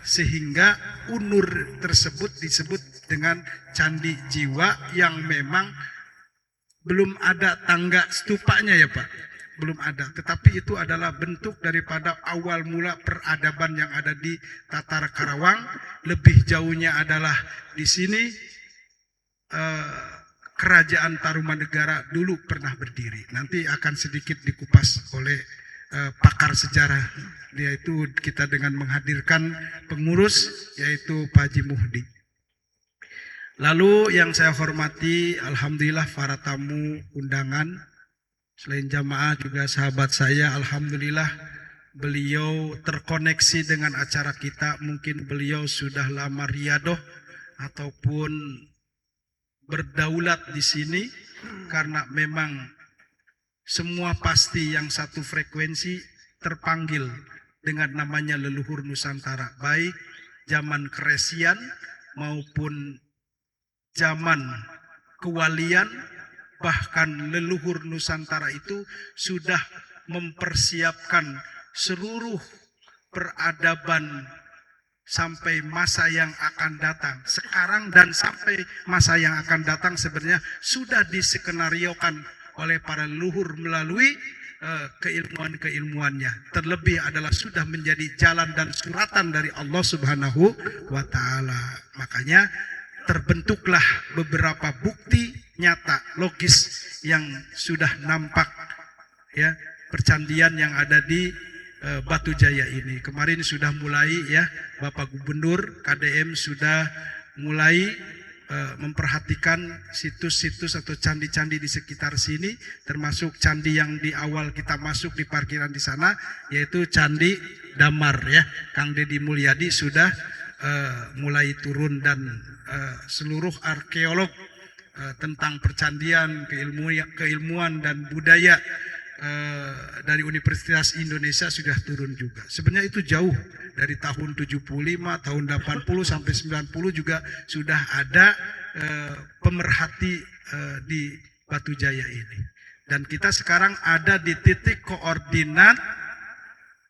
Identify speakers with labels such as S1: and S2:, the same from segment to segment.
S1: sehingga Unur tersebut disebut dengan candi jiwa yang memang belum ada tangga stupanya ya Pak, belum ada, tetapi itu adalah bentuk daripada awal mula peradaban yang ada di Tatar Karawang. Lebih jauhnya adalah di sini Kerajaan Tarumanegara dulu pernah berdiri. Nanti akan sedikit dikupas oleh pakar sejarah, yaitu kita dengan menghadirkan pengurus yaitu Pak Haji Muhdi. Lalu yang saya hormati, alhamdulillah para tamu undangan, selain jamaah juga sahabat saya, alhamdulillah beliau terkoneksi dengan acara kita. Mungkin beliau sudah lama riadoh ataupun berdaulat di sini, karena memang semua pasti yang satu frekuensi terpanggil dengan namanya leluhur Nusantara, baik zaman keresian maupun zaman kewalian. Bahkan leluhur Nusantara itu sudah mempersiapkan seluruh peradaban sampai masa yang akan datang. Sekarang dan sampai masa yang akan datang sebenarnya sudah diskenariokan oleh para leluhur melalui keilmuan-keilmuannya. Terlebih adalah sudah menjadi jalan dan suratan dari Allah Subhanahu wa Ta'ala. Makanya terbentuklah beberapa bukti nyata logis yang sudah nampak, ya, percandian yang ada di Batu Jaya ini. Kemarin sudah mulai, ya, Bapak Gubernur KDM sudah mulai memperhatikan situs-situs atau candi-candi di sekitar sini, termasuk candi yang di awal kita masuk di parkiran di sana, yaitu Candi Damar, ya. Kang Deddy Mulyadi sudah mulai turun, dan seluruh arkeolog tentang percandian, keilmuan dan budaya dari Universitas Indonesia sudah turun juga. Sebenarnya itu jauh dari tahun 75, tahun 80 sampai 90 juga sudah ada pemerhati di Batu Jaya ini. Dan kita sekarang ada di titik koordinat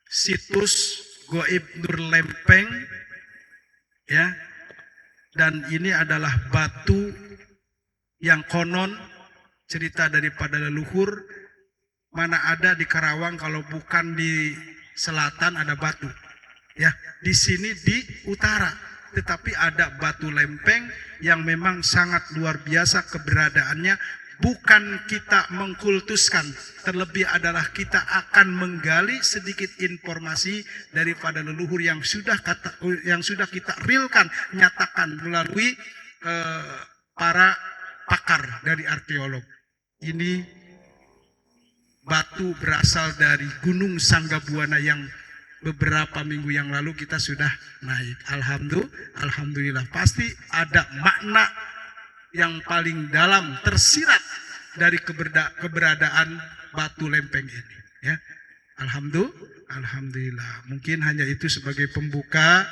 S1: situs Goib Nur Lempeng, ya. Dan ini adalah batu yang konon cerita daripada leluhur, mana ada di Karawang kalau bukan di selatan ada batu, ya. Di sini di utara, tetapi ada batu lempeng yang memang sangat luar biasa keberadaannya. Bukan kita mengkultuskan, terlebih adalah kita akan menggali sedikit informasi daripada leluhur yang sudah kita realkan, nyatakan melalui para pakar dari arkeolog. Ini batu berasal dari Gunung Sanggabuana yang beberapa minggu yang lalu kita sudah naik. Alhamdulillah, pasti ada makna yang paling dalam tersirat dari keberadaan batu lempeng ini, ya. Alhamdulillah. Mungkin hanya itu sebagai pembuka.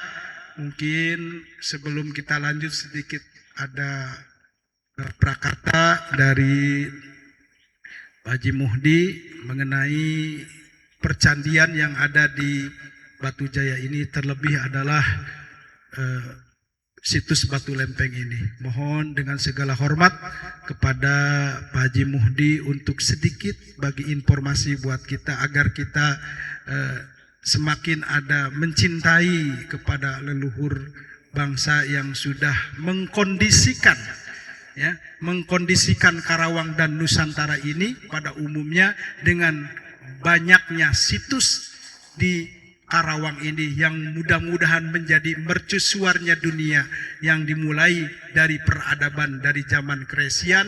S1: Mungkin sebelum kita lanjut sedikit ada prakata dari Pak Haji Muhdi mengenai percandian yang ada di Batu Jaya ini, terlebih adalah situs Batu Lempeng ini. Mohon dengan segala hormat kepada Pak Haji Muhdi untuk sedikit bagi informasi buat kita, agar kita semakin ada mencintai kepada leluhur bangsa yang sudah mengkondisikan, ya, mengkondisikan Karawang dan Nusantara ini pada umumnya dengan banyaknya situs di Karawang ini yang mudah-mudahan menjadi mercusuarnya dunia, yang dimulai dari peradaban dari zaman keresian,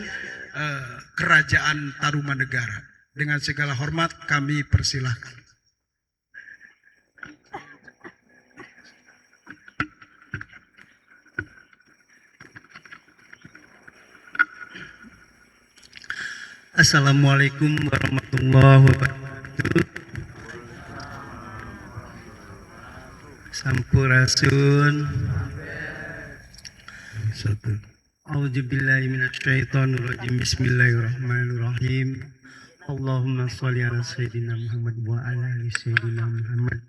S1: Kerajaan Tarumanegara. Dengan segala hormat kami persilahkan.
S2: Assalamualaikum warahmatullahi wabarakatuh. Sampurasun. A'udzubillahi minasyaitonirrajim. Bismillahirrahmanirrahim. Allahumma sholli ala sayyidina Muhammad wa ala ali sayyidina Muhammad.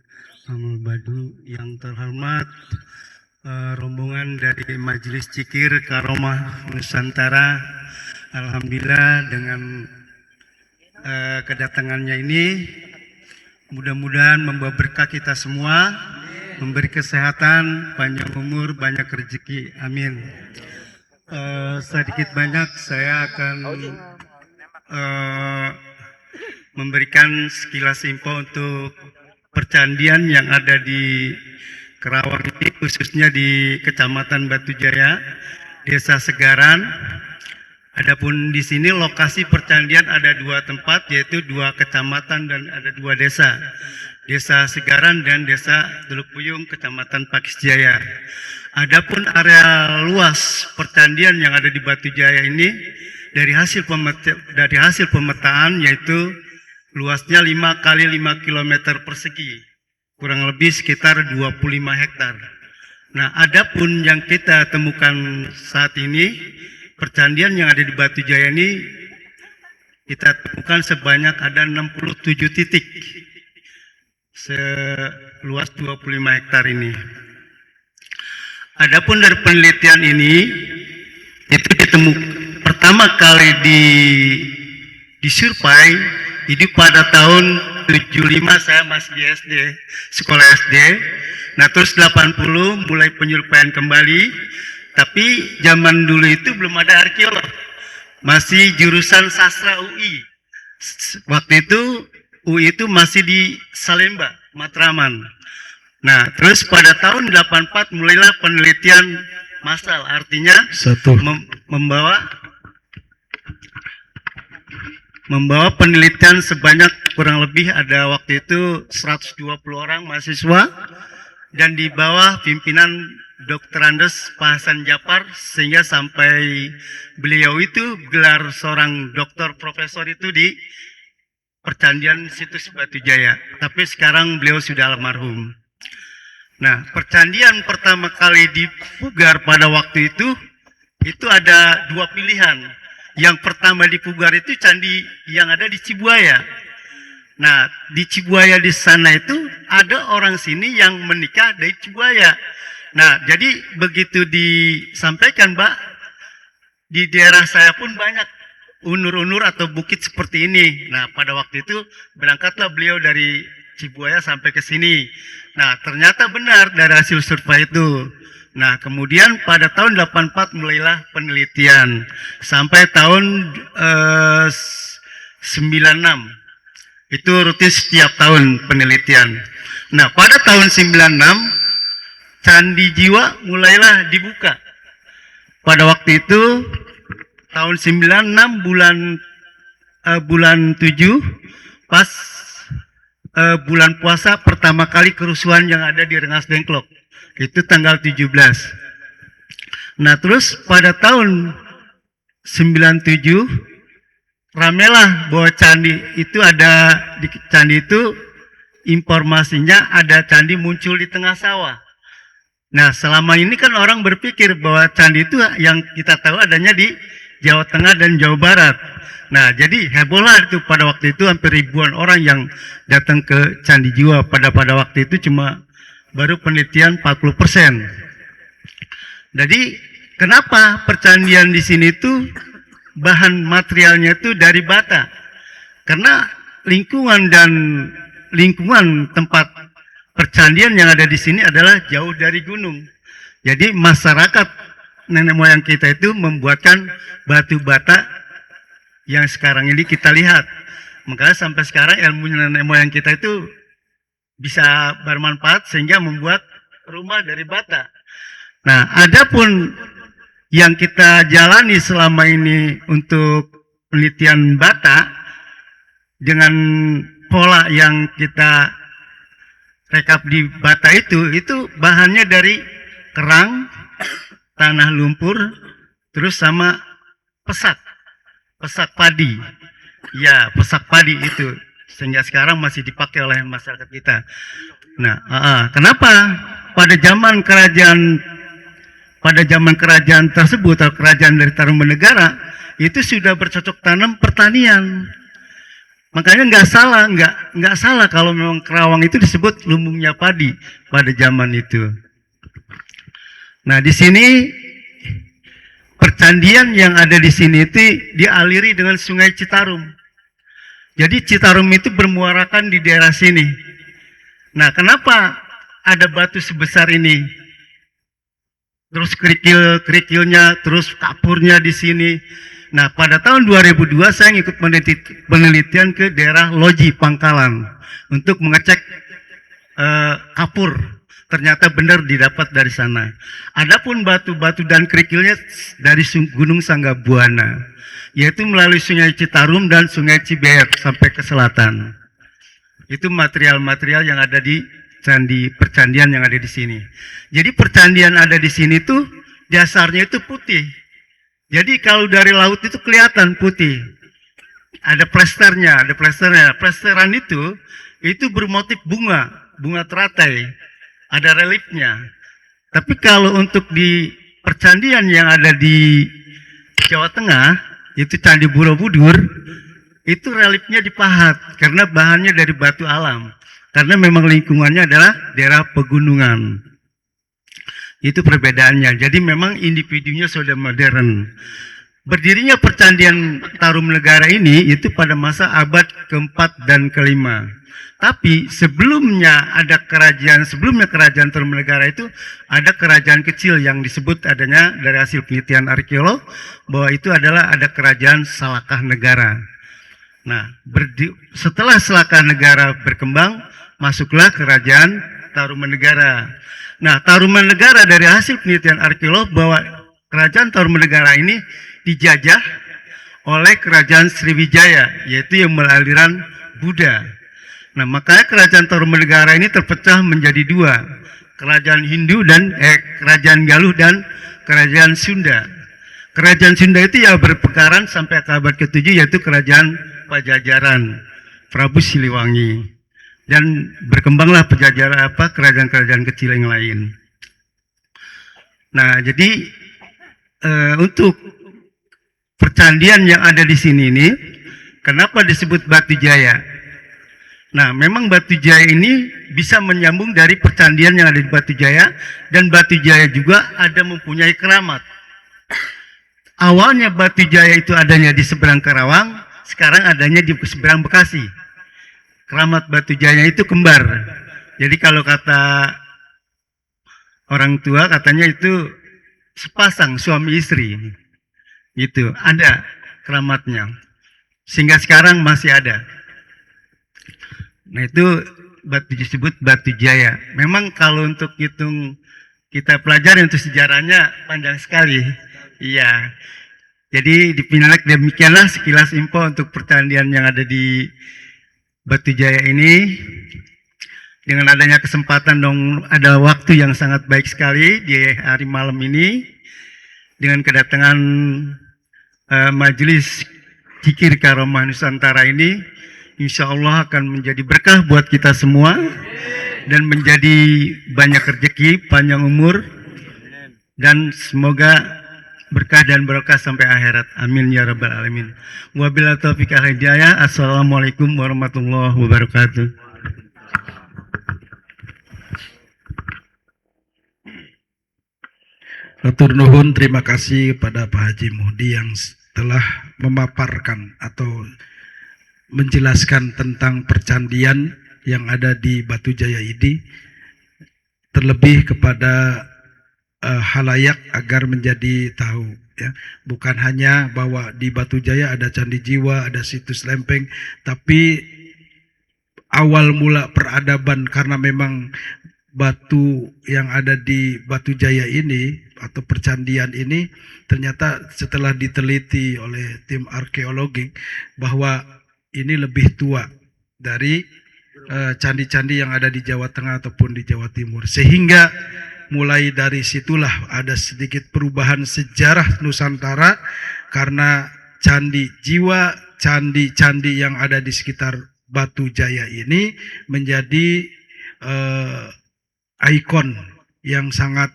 S2: Amal Badu yang terhormat, rombongan dari Majelis Zikir Karomah Nusantara, alhamdulillah dengan kedatangannya ini mudah-mudahan membawa berkah kita semua, memberi kesehatan, panjang umur, banyak rezeki, amin. Sedikit banyak saya akan memberikan sekilas info untuk percandian yang ada di Kerawang ini, khususnya di Kecamatan Batujaya, Desa Segaran. Adapun di sini lokasi percandian ada 2 tempat, yaitu 2 kecamatan dan ada 2 desa. Desa Segaran dan Desa Teluk Puyung, Kecamatan Pakis Jaya. Adapun area luas percandian yang ada di Batujaya ini dari hasil pemetaan yaitu luasnya 5 kali 5 km persegi, kurang lebih sekitar 25 hektar. Nah, adapun yang kita temukan saat ini, percandian yang ada di Batujaya ini kita temukan sebanyak ada 67 titik seluas 25 hektar ini. Adapun dari penelitian ini itu ditemukan pertama kali disurvei itu pada tahun 75, saya masih di SD, sekolah SD. Nah, terus 80 mulai penyurveian kembali. Tapi zaman dulu itu belum ada arkeolog, masih jurusan sastra UI. Waktu itu UI itu masih di Salemba, Matraman. Nah, terus pada tahun 84 mulailah penelitian massal, artinya membawa penelitian sebanyak kurang lebih ada waktu itu 120 orang mahasiswa dan di bawah pimpinan Dr. Andes Pak Hasan Japar, sehingga sampai beliau itu gelar seorang doktor profesor itu di percandian situs Batujaya. Tapi sekarang beliau sudah almarhum. Nah, percandian pertama kali dipugar pada waktu itu ada 2 pilihan. Yang pertama dipugar itu candi yang ada di Cibuaya. Nah, di Cibuaya di sana itu ada orang sini yang menikah dari Cibuaya. Nah, jadi begitu disampaikan, Mbak, di daerah saya pun banyak unur-unur atau bukit seperti ini. Nah, pada waktu itu berangkatlah beliau dari Cibuaya sampai ke sini. Nah, ternyata benar dari hasil survei itu. Nah, kemudian pada tahun 84 mulailah penelitian sampai tahun 96. Itu rutin setiap tahun penelitian. Nah, pada tahun 96 Candi Jiwa mulailah dibuka. Pada waktu itu tahun 96 bulan 7 pas bulan puasa pertama kali kerusuhan yang ada di Rengas Dengklok. Itu tanggal 17. Nah, terus pada tahun 97 ramelah bahwa candi itu ada di candi itu informasinya ada candi muncul di tengah sawah. Nah, selama ini kan orang berpikir bahwa candi itu yang kita tahu adanya di Jawa Tengah dan Jawa Barat. Nah, jadi hebohlah itu pada waktu itu hampir ribuan orang yang datang ke Candi Jiwa. Pada waktu itu cuma baru penelitian 40%. Jadi, kenapa percandian di sini itu bahan materialnya itu dari bata? Karena lingkungan tempat percandian yang ada di sini adalah jauh dari gunung. Jadi masyarakat nenek moyang kita itu membuatkan batu bata yang sekarang ini kita lihat. Makanya sampai sekarang ilmu nenek moyang kita itu bisa bermanfaat sehingga membuat rumah dari bata. Nah, adapun yang kita jalani selama ini untuk penelitian bata dengan pola yang kita rekap di bata itu bahannya dari kerang, tanah lumpur, terus sama pesak padi. Ya, pesak padi itu sehingga sekarang masih dipakai oleh masyarakat kita. Nah, kenapa pada zaman kerajaan tersebut atau kerajaan dari Tarumanegara itu sudah bercocok tanam pertanian. Makanya nggak salah kalau memang Kerawang itu disebut lumbungnya padi pada zaman itu. Nah, di sini percandian yang ada di sini itu dialiri dengan Sungai Citarum. Jadi Citarum itu bermuarakan di daerah sini. Nah, kenapa ada batu sebesar ini? Terus kerikilnya, terus kapurnya di sini. Nah, pada tahun 2002 saya ngikut penelitian ke daerah Loji Pangkalan untuk mengecek kapur. Ternyata benar didapat dari sana. Adapun batu-batu dan kerikilnya dari Gunung Sanggabuana, yaitu melalui Sungai Citarum dan Sungai Cibeet sampai ke selatan. Itu material-material yang ada di percandian yang ada di sini. Jadi percandian ada di sini tuh dasarnya itu putih. Jadi kalau dari laut itu kelihatan putih. Ada plesternya. Plesteran itu bermotif bunga teratai. Ada reliefnya. Tapi kalau untuk di percandian yang ada di Jawa Tengah, itu Candi Borobudur, itu reliefnya dipahat karena bahannya dari batu alam. Karena memang lingkungannya adalah daerah pegunungan. Itu perbedaannya. Jadi memang individunya sudah modern. Berdirinya percandian Tarumanegara ini itu pada masa abad ke-4 dan ke-5. Tapi sebelumnya kerajaan Tarumanegara itu ada kerajaan kecil yang disebut adanya dari hasil penelitian arkeolog bahwa itu adalah ada kerajaan Salakah Negara. Nah, setelah Salakah Negara berkembang, masuklah kerajaan Tarumanegara. Nah, Tarumanegara dari hasil penelitian arkeolog bahwa kerajaan Tarumanegara ini dijajah oleh kerajaan Sriwijaya, yaitu yang beraliran Buddha. Nah, makanya kerajaan Tarumanegara ini terpecah menjadi dua, kerajaan Hindu dan kerajaan Galuh dan kerajaan Sunda. Kerajaan Sunda itu ya berpekaran sampai ke abad ke-7, yaitu kerajaan Pajajaran, Prabu Siliwangi. Dan berkembanglah kerajaan-kerajaan kecil yang lain. Nah, jadi untuk percandian yang ada di sini ini, kenapa disebut Batu Jaya? Nah, memang Batu Jaya ini bisa menyambung dari percandian yang ada di Batu Jaya, dan Batu Jaya juga ada mempunyai keramat. Awalnya Batu Jaya itu adanya di seberang Karawang, sekarang adanya di seberang Bekasi. Keramat Batu Jaya itu kembar. Jadi kalau kata orang tua katanya itu sepasang suami istri. Gitu, ada keramatnya. Sehingga sekarang masih ada. Nah, itu disebut Batu Jaya. Memang kalau untuk hitung kita pelajari untuk sejarahnya panjang sekali. Iya. Jadi demikianlah sekilas info untuk percandian yang ada di Batu Jaya ini. Dengan adanya kesempatan ada waktu yang sangat baik sekali di hari malam ini dengan kedatangan majelis Zikir Karomah Nusantara ini, insya Allah akan menjadi berkah buat kita semua dan menjadi banyak rezeki, panjang umur, dan semoga berkah dan berkah sampai akhirat. Amin ya rabbal alamin. Wabillahi taufiq wal hidayah. Assalamualaikum warahmatullahi wabarakatuh.
S1: Hatur nuhun, terima kasih kepada Pak Haji Muhdi yang telah memaparkan atau menjelaskan tentang percandian yang ada di Batu Jaya ini, terlebih kepada halayak agar menjadi tahu, ya, bukan hanya bahwa di Batu Jaya ada Candi Jiwa, ada situs lempeng, tapi awal mula peradaban karena memang batu yang ada di Batu Jaya ini atau percandian ini ternyata setelah diteliti oleh tim arkeologi bahwa ini lebih tua dari candi-candi yang ada di Jawa Tengah ataupun di Jawa Timur, sehingga mulai dari situlah ada sedikit perubahan sejarah Nusantara karena Candi Jiwa, candi-candi yang ada di sekitar Batu Jaya ini menjadi ikon yang sangat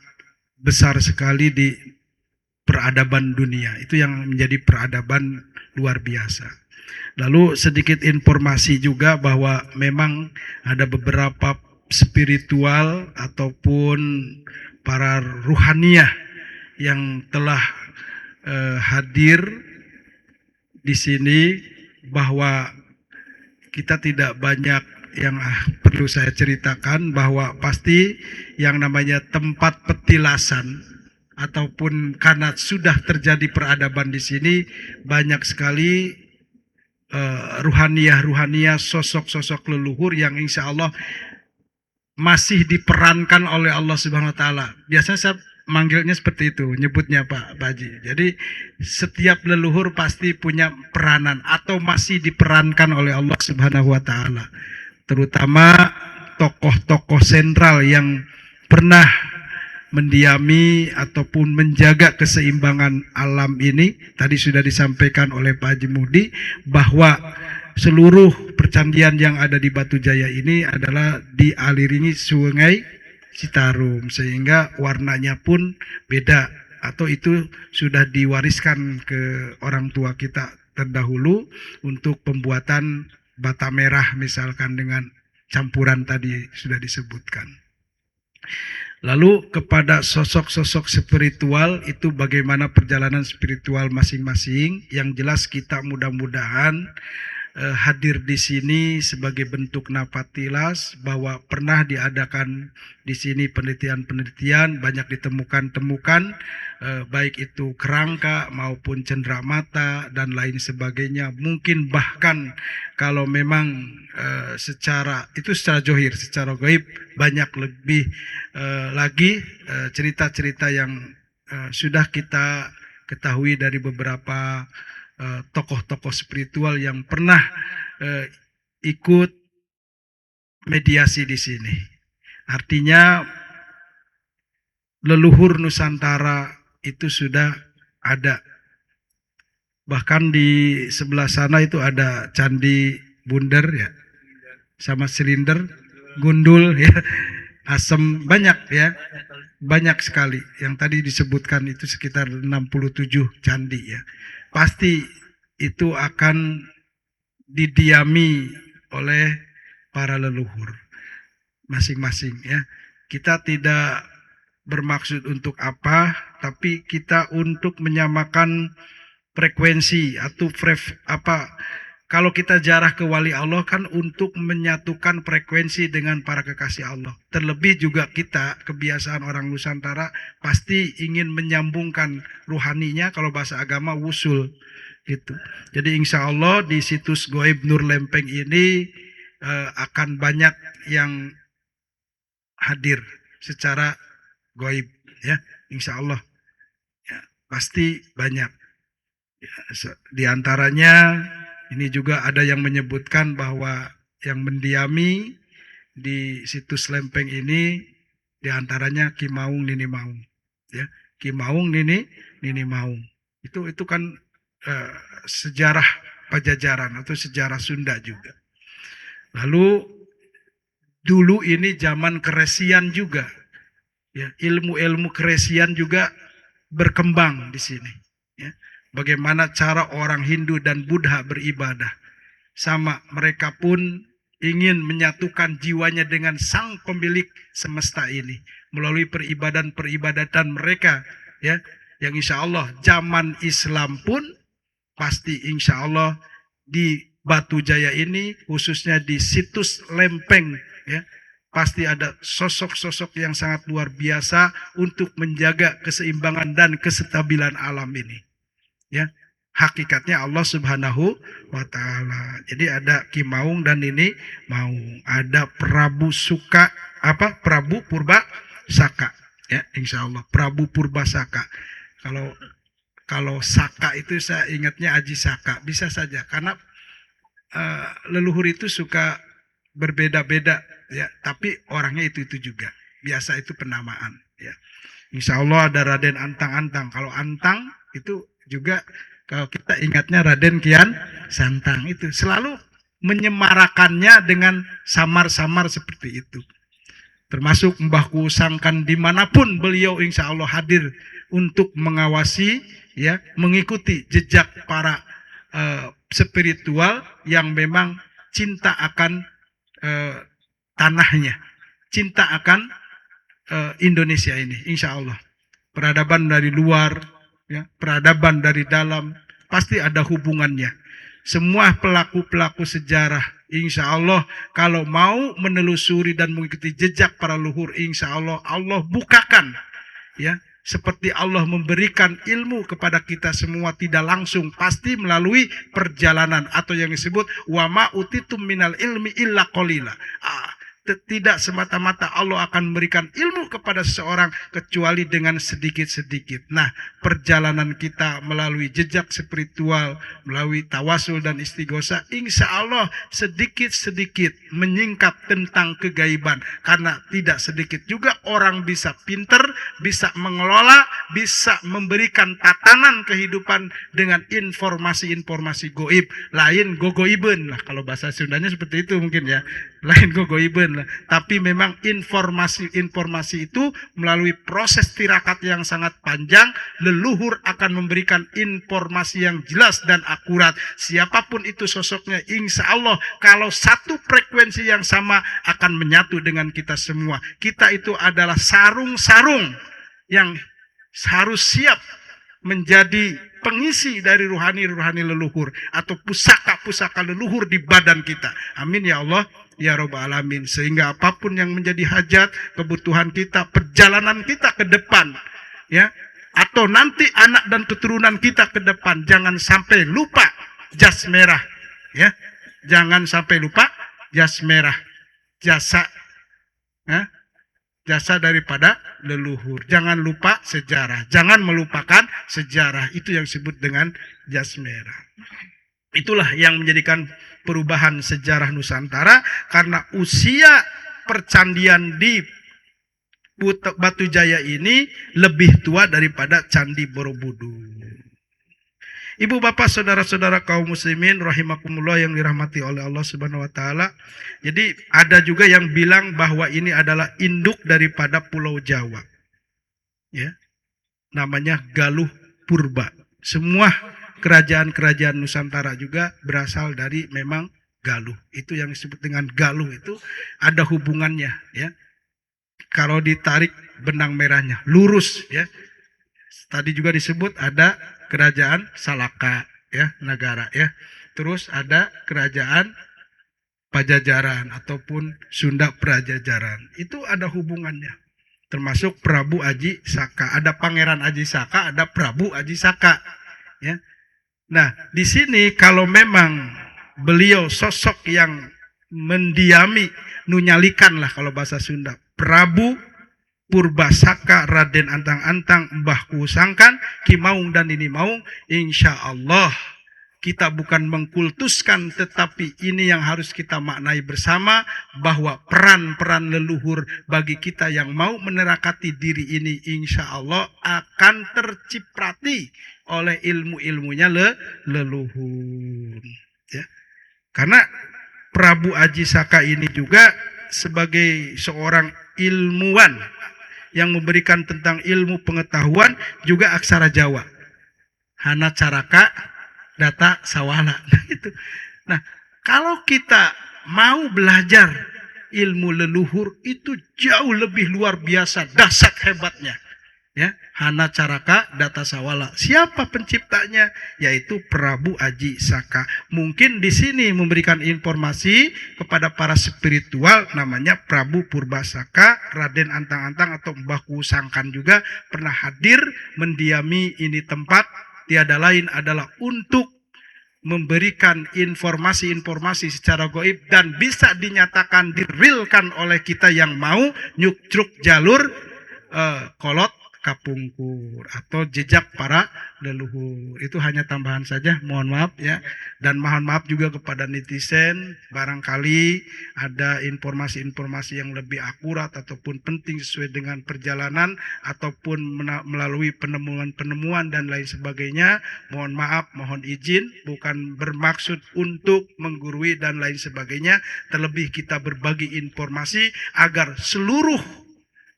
S1: besar sekali di peradaban dunia. Itu yang menjadi peradaban luar biasa. Lalu sedikit informasi juga bahwa memang ada beberapa spiritual ataupun para ruhaniah yang telah hadir di sini, bahwa kita tidak banyak yang perlu saya ceritakan, bahwa pasti yang namanya tempat petilasan ataupun karena sudah terjadi peradaban di sini, banyak sekali ruhaniah sosok-sosok leluhur yang insya Allah masih diperankan oleh Allah Subhanahu Wa Taala. Biasanya saya manggilnya seperti itu, nyebutnya Pak Haji. Jadi setiap leluhur pasti punya peranan atau masih diperankan oleh Allah Subhanahu Wa Taala. Terutama tokoh-tokoh sentral yang pernah mendiami ataupun menjaga keseimbangan alam ini. Tadi sudah disampaikan oleh Pak Haji Mudi bahwa seluruh percandian yang ada di Batu Jaya ini adalah dialiringi sungai Citarum, sehingga warnanya pun beda, atau itu sudah diwariskan ke orang tua kita terdahulu untuk pembuatan bata merah misalkan dengan campuran tadi sudah disebutkan. Lalu kepada sosok-sosok spiritual itu bagaimana perjalanan spiritual masing-masing. Yang jelas kita mudah-mudahan hadir di sini sebagai bentuk napatilas, bahwa pernah diadakan di sini penelitian-penelitian, banyak ditemukan baik itu kerangka maupun cendramata dan lain sebagainya. Mungkin bahkan kalau memang secara johir, secara gaib banyak lebih lagi cerita-cerita yang sudah kita ketahui dari beberapa tokoh-tokoh spiritual yang pernah ikut mediasi di sini. Artinya leluhur Nusantara itu sudah ada. Bahkan di sebelah sana itu ada candi Bunder ya, sama silinder, gundul ya, asem, banyak ya. Banyak sekali yang tadi disebutkan itu sekitar 67 candi ya. Pasti itu akan didiami oleh para leluhur masing-masing ya. Kita tidak bermaksud untuk apa, tapi kita untuk menyamakan frekuensi atau kalau kita jarah ke wali Allah kan untuk menyatukan frekuensi dengan para kekasih Allah. Terlebih juga kita, kebiasaan orang Nusantara pasti ingin menyambungkan ruhaninya, kalau bahasa agama wusul gitu. Jadi insya Allah di situs Goib Nur Lempeng ini akan banyak yang hadir secara goib ya, insya Allah ya, pasti banyak ya. Di antaranya ini juga ada yang menyebutkan bahwa yang mendiami di situs Lempeng ini diantaranya Ki Maung Nini Maung, ya Ki Maung Nini Maung. Itu kan sejarah Pajajaran atau sejarah Sunda juga. Lalu dulu ini zaman keresian juga, ya ilmu-ilmu keresian juga berkembang di sini. Ya. Bagaimana cara orang Hindu dan Buddha beribadah. Sama, mereka pun ingin menyatukan jiwanya dengan sang pemilik semesta ini. Melalui peribadatan mereka. Ya, yang insya Allah zaman Islam pun pasti insya Allah di Batu Jaya ini, khususnya di situs Lempeng. Ya, pasti ada sosok-sosok yang sangat luar biasa untuk menjaga keseimbangan dan kestabilan alam ini. Ya, hakikatnya Allah Subhanahu wa Ta'ala. Jadi ada Ki Maung dan Nini Maung, ada Prabu Purba Saka, ya insya Allah Prabu Purba Saka. Kalau Saka itu saya ingatnya Aji Saka, bisa saja karena leluhur itu suka berbeda-beda ya, tapi orangnya itu juga. Biasa itu penamaan ya. Insya Allah ada Raden Antang-Antang. Kalau Antang itu juga kalau kita ingatnya Raden Kian Santang, itu selalu menyemarakannya dengan samar-samar seperti itu. Termasuk Mbahku Sangkan dimanapun beliau insya Allah hadir untuk mengawasi ya, mengikuti jejak para spiritual yang memang cinta akan tanahnya, cinta akan Indonesia ini, insya Allah. Peradaban dari luar, ya, peradaban dari dalam, pasti ada hubungannya. Semua pelaku-pelaku sejarah, insya Allah, kalau mau menelusuri dan mengikuti jejak para luhur, insya Allah, Allah bukakan, ya, seperti Allah memberikan ilmu kepada kita semua tidak langsung, pasti melalui perjalanan atau yang disebut wa ma utitum minal ilmi illa qalila. Tidak semata-mata Allah akan memberikan ilmu kepada seseorang kecuali dengan sedikit-sedikit. Nah, perjalanan kita melalui jejak spiritual, melalui tawasul dan istighosa, insya Allah sedikit-sedikit menyingkap tentang kegaiban. Karena tidak sedikit juga orang bisa pinter, bisa mengelola, bisa memberikan tatanan kehidupan dengan informasi-informasi goib. Lain gogoiben lah, kalau bahasa Sundanya seperti itu mungkin ya. Lain gogoiben lah. Tapi memang informasi-informasi itu melalui proses tirakat yang sangat panjang, leluhur akan memberikan informasi yang jelas dan akurat. Siapapun itu sosoknya, insya Allah kalau satu frekuensi yang sama akan menyatu dengan kita semua. Kita itu adalah sarung-sarung yang harus siap menjadi pengisi dari ruhani-ruhani leluhur atau pusaka-pusaka leluhur di badan kita. Amin ya Allah ya Rabbal Alamin. Sehingga apapun yang menjadi hajat, kebutuhan kita, perjalanan kita ke depan, ya, atau nanti anak dan keturunan kita ke depan, jangan sampai lupa jas merah, ya, jangan sampai lupa jas merah, jasa, ya, jasa daripada leluhur. Jangan lupa sejarah, jangan melupakan sejarah. Itu yang disebut dengan jas merah. Itulah yang menjadikan perubahan sejarah Nusantara, karena usia percandian di Batu Jaya ini lebih tua daripada Candi Borobudur. Ibu bapak saudara-saudara kaum muslimin rahimakumullah yang dirahmati oleh Allah Subhanahu wa taala. Jadi ada juga yang bilang bahwa ini adalah induk daripada Pulau Jawa. Ya. Namanya Galuh Purba. Semua kerajaan-kerajaan Nusantara juga berasal dari memang Galuh. Itu yang disebut dengan Galuh, itu ada hubungannya, ya. Kalau ditarik benang merahnya lurus, ya. Tadi juga disebut ada kerajaan Salaka, ya, negara, ya. Terus ada kerajaan Pajajaran ataupun Sunda Prajajaran. Itu ada hubungannya. Termasuk Prabu Aji Saka, ada Pangeran Aji Saka, ada Prabu Aji Saka, ya. Nah, di sini kalau memang beliau sosok yang mendiami, nunyalikan lah kalau bahasa Sunda, Prabu Purbasaka Raden Antang-Antang Mbah Kusangkan Ki Maung dan Nini Maung, insya Allah kita bukan mengkultuskan, tetapi ini yang harus kita maknai bersama, bahwa peran-peran leluhur bagi kita yang mau menerakati diri ini insya Allah akan terciprati oleh ilmu-ilmunya leluhur, ya. Karena Prabu Aji Saka ini juga sebagai seorang ilmuwan yang memberikan tentang ilmu pengetahuan juga aksara Jawa. Hana Caraka Data Sawala. Nah, kalau kita mau belajar ilmu leluhur itu jauh lebih luar biasa, dahsyat hebatnya. Ya, Hana Caraka Data Sawala. Siapa penciptanya? Yaitu Prabu Aji Saka. Mungkin di sini memberikan informasi kepada para spiritual, namanya Prabu Purbasaka Raden Antang-Antang atau Mbah Kusangkan juga pernah hadir mendiami ini tempat. Tiada lain adalah untuk memberikan informasi-informasi secara goib dan bisa dinyatakan, direalkan oleh kita yang mau nyukruk jalur kolot kapungkur atau jejak para leluhur. Itu hanya tambahan saja, mohon maaf ya. Dan mohon maaf juga kepada netizen, barangkali ada informasi-informasi yang lebih akurat ataupun penting sesuai dengan perjalanan ataupun melalui penemuan-penemuan dan lain sebagainya. Mohon maaf, mohon izin, bukan bermaksud untuk menggurui dan lain sebagainya. Terlebih kita berbagi informasi agar seluruh,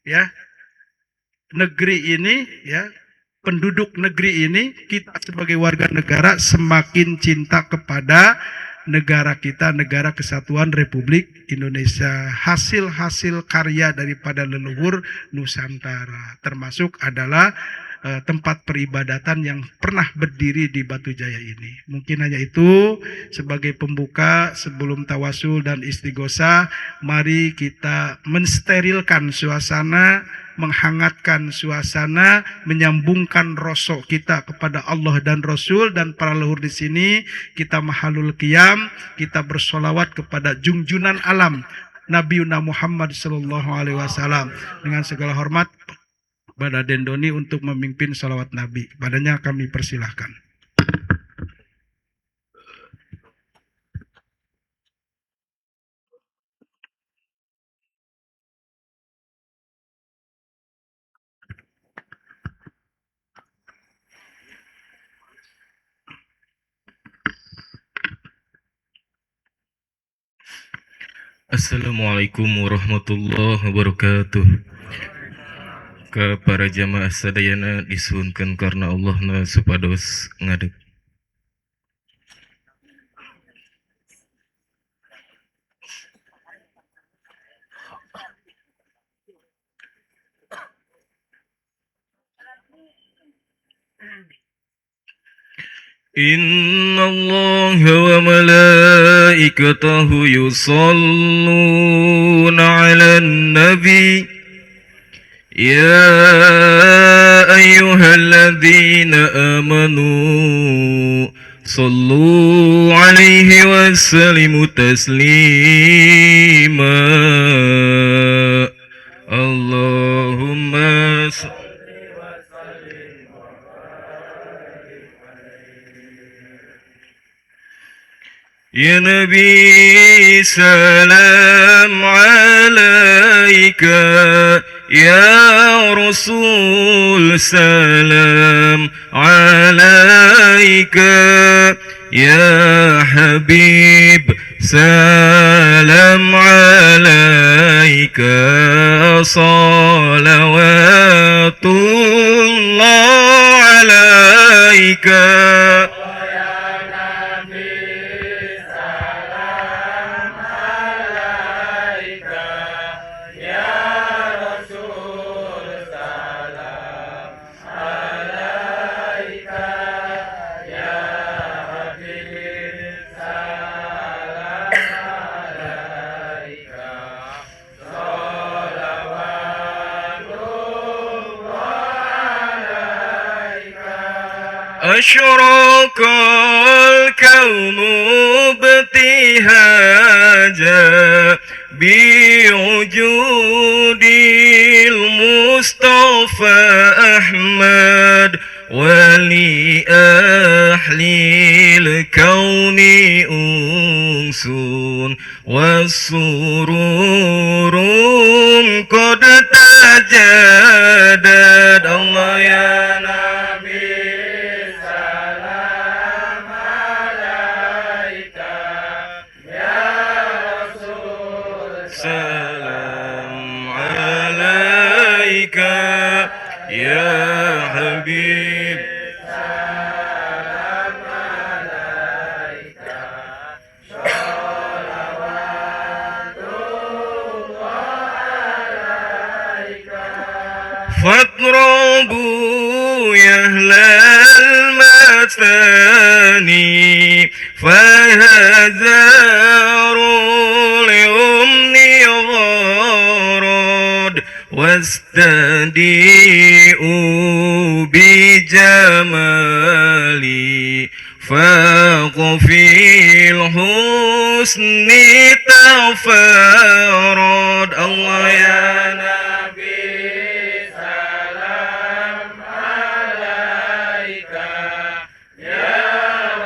S1: ya, negeri ini, ya, penduduk negeri ini, kita sebagai warga negara semakin cinta kepada negara kita, negara kesatuan Republik Indonesia. Hasil-hasil karya daripada leluhur Nusantara, termasuk adalah tempat peribadatan yang pernah berdiri di Batu Jaya ini. Mungkin hanya itu sebagai pembuka. Sebelum tawasul dan istighosah, mari kita mensterilkan suasana, menghangatkan suasana, menyambungkan rosok kita kepada Allah dan Rasul dan para leluhur di sini. Kita mahalul qiyam, kita bersolawat kepada junjunan alam Nabi Muhammad sallallahu alaihi wasallam. Dengan segala hormat kepada Dendoni untuk memimpin salawat Nabi. Kepadanya kami persilahkan.
S3: Assalamualaikum warahmatullahi wabarakatuh. Ke para jamaah sadayana disuhunkeun karena Allah na supados ngadeg. Inna Allah wa malaikatahu yusalluna ala nabi ya ayyuhalladzina amanu sallu alaihi wa sallimu taslima. Allahumma Ya Nabi salam alaika, Ya Rasul salam alaika, Ya Habib salam alaika, salawatullah alaika. أشرق الكون ابتهاجا بوجود المصطفى أحمد ولأهل الكون أنس والسرور قد تجدد. الله يا نبي salam alaika, ya Habib salam alaika, salawatullah alaika. Fatrabu ya ahlal mathani fahazarul yumni gharad wastadi'u bijamali faqfil husni tafarad. Allah ya Nabi salam alaika, ya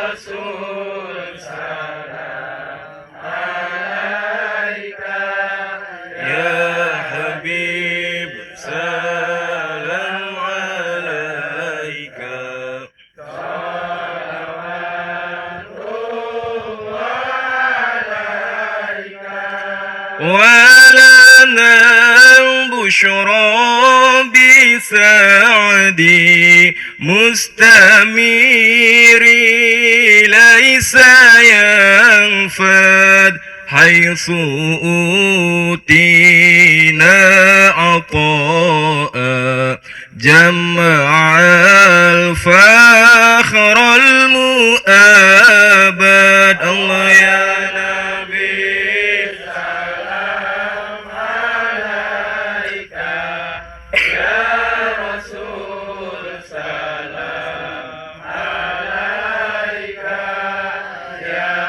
S3: Rasul salam alaika, ya Habib salam alaika, salawatullah alaika. Walana al-bushra bi sa'di mustamiri laisa yanfad haitsu utina ata'a jama'al fakhral mu'abad. Allah ya Nabi salam alaika, ya Rasul salam alaika, ya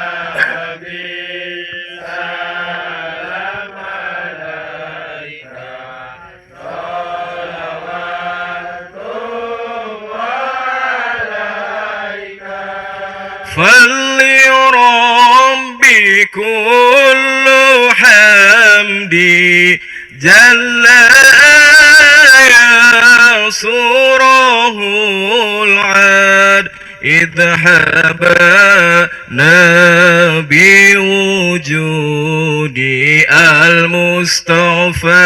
S3: Habib salam alaika, فلربي كل حمدي جل يسره العاد اذهبنا بوجودي المصطفى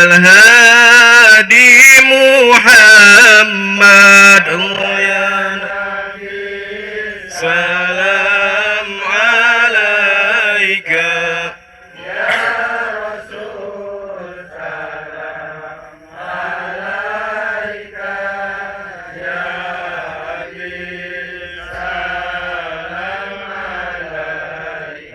S3: الهادي محمد. الله يا salam alaika, ya Rasul salam alaika, ya Habib salam alaika,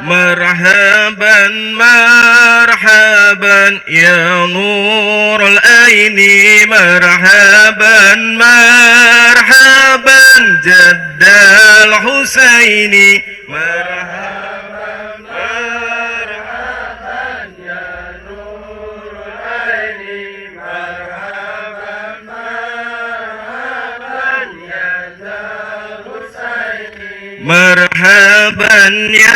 S3: marhaban marhaban ya nurul aini, marhaban marhaban jaddal husaini, marhaban marhaban ya nurul aini, marhaban marhaban ya jaddal husaini, marhaban ya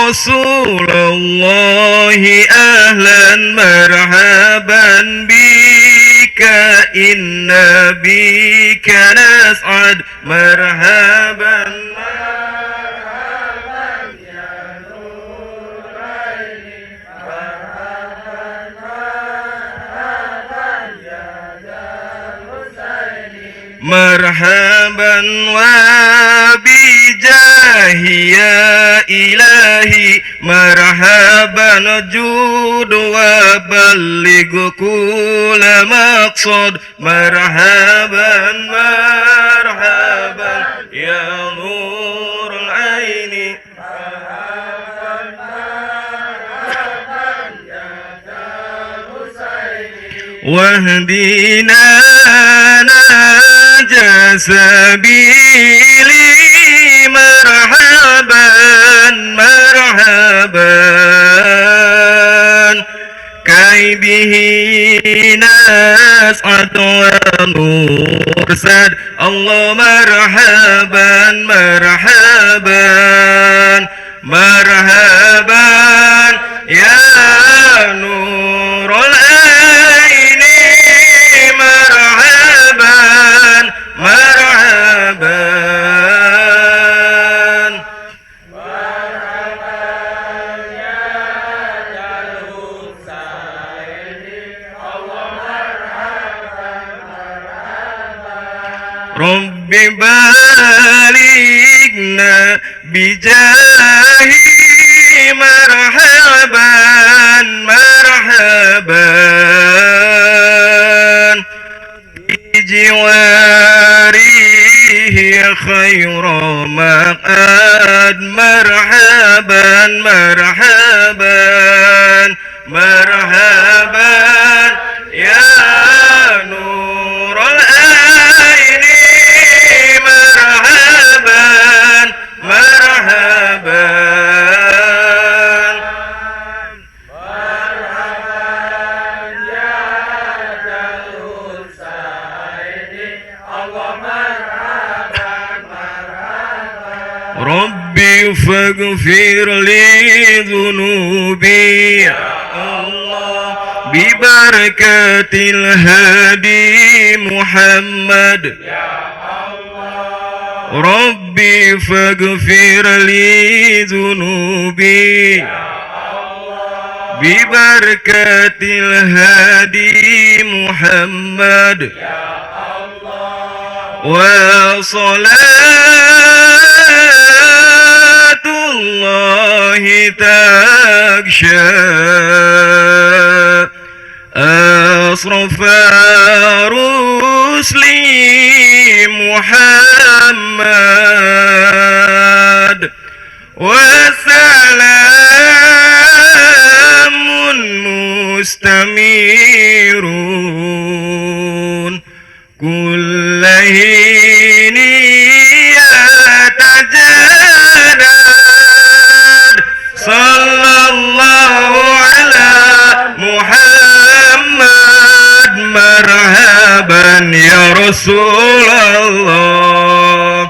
S3: Rasulullah ahlan marhaban bika inna bika nas'ad, marhaban marhaban ya nuraini, marhaban marhaban ya husaini, marhaban wa bijahi ya ilahi, marhaban jud wa balligh kulla maqsad, marhaban marhaban ya nurul aini, marhaban marhaban ya husaini, wahdina naja sabili, marhaban marhaban kai bihi nas'ad wa nursad. Allah marhaban marhaban marhaban ya nurul aini, marhaban marhaban Rabbi baligna bijahi, marhaban marhaban bijiwarihi khayra maqad, marhaban marhaban marhaban ya nurul aini, marhaban marhaban marhaban ya jalul saidi, Allah marhaban marhaban Rabbi faghfir li dhunubi ya Allah bibarakatil hadi Muhammad ya Rabbi faghfir li dhunubi bibarakatil hadi Muhammad wa salatullahi taksha asrafa rusli Muhammad wa salamun mustamirun kullahini yatajadad sallallahu ala Muhammad marhaban ya Rasulullah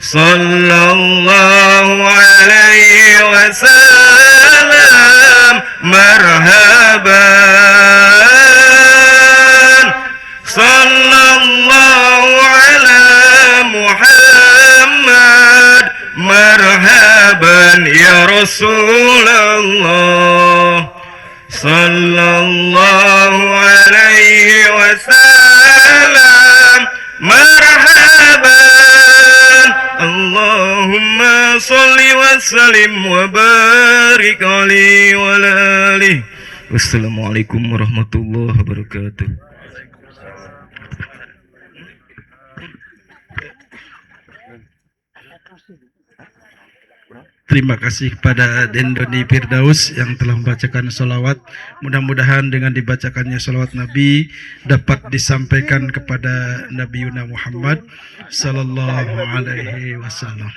S3: sallallahu alaihi wasallam marhaban sallallahu ala Muhammad marhaban ya Rasulullah sallallahu alaihi wasallam marhaban Allahumma salli wa sallim wa barik alaihi wa alihi. Wassalamualaikum warahmatullahi wabarakatuh.
S1: Terima kasih kepada Dendoni Firdaus yang telah membacakan sholawat. Mudah-mudahan dengan dibacakannya sholawat Nabi dapat disampaikan kepada Nabi Yuna Muhammad Sallallahu Alaihi Wasallam.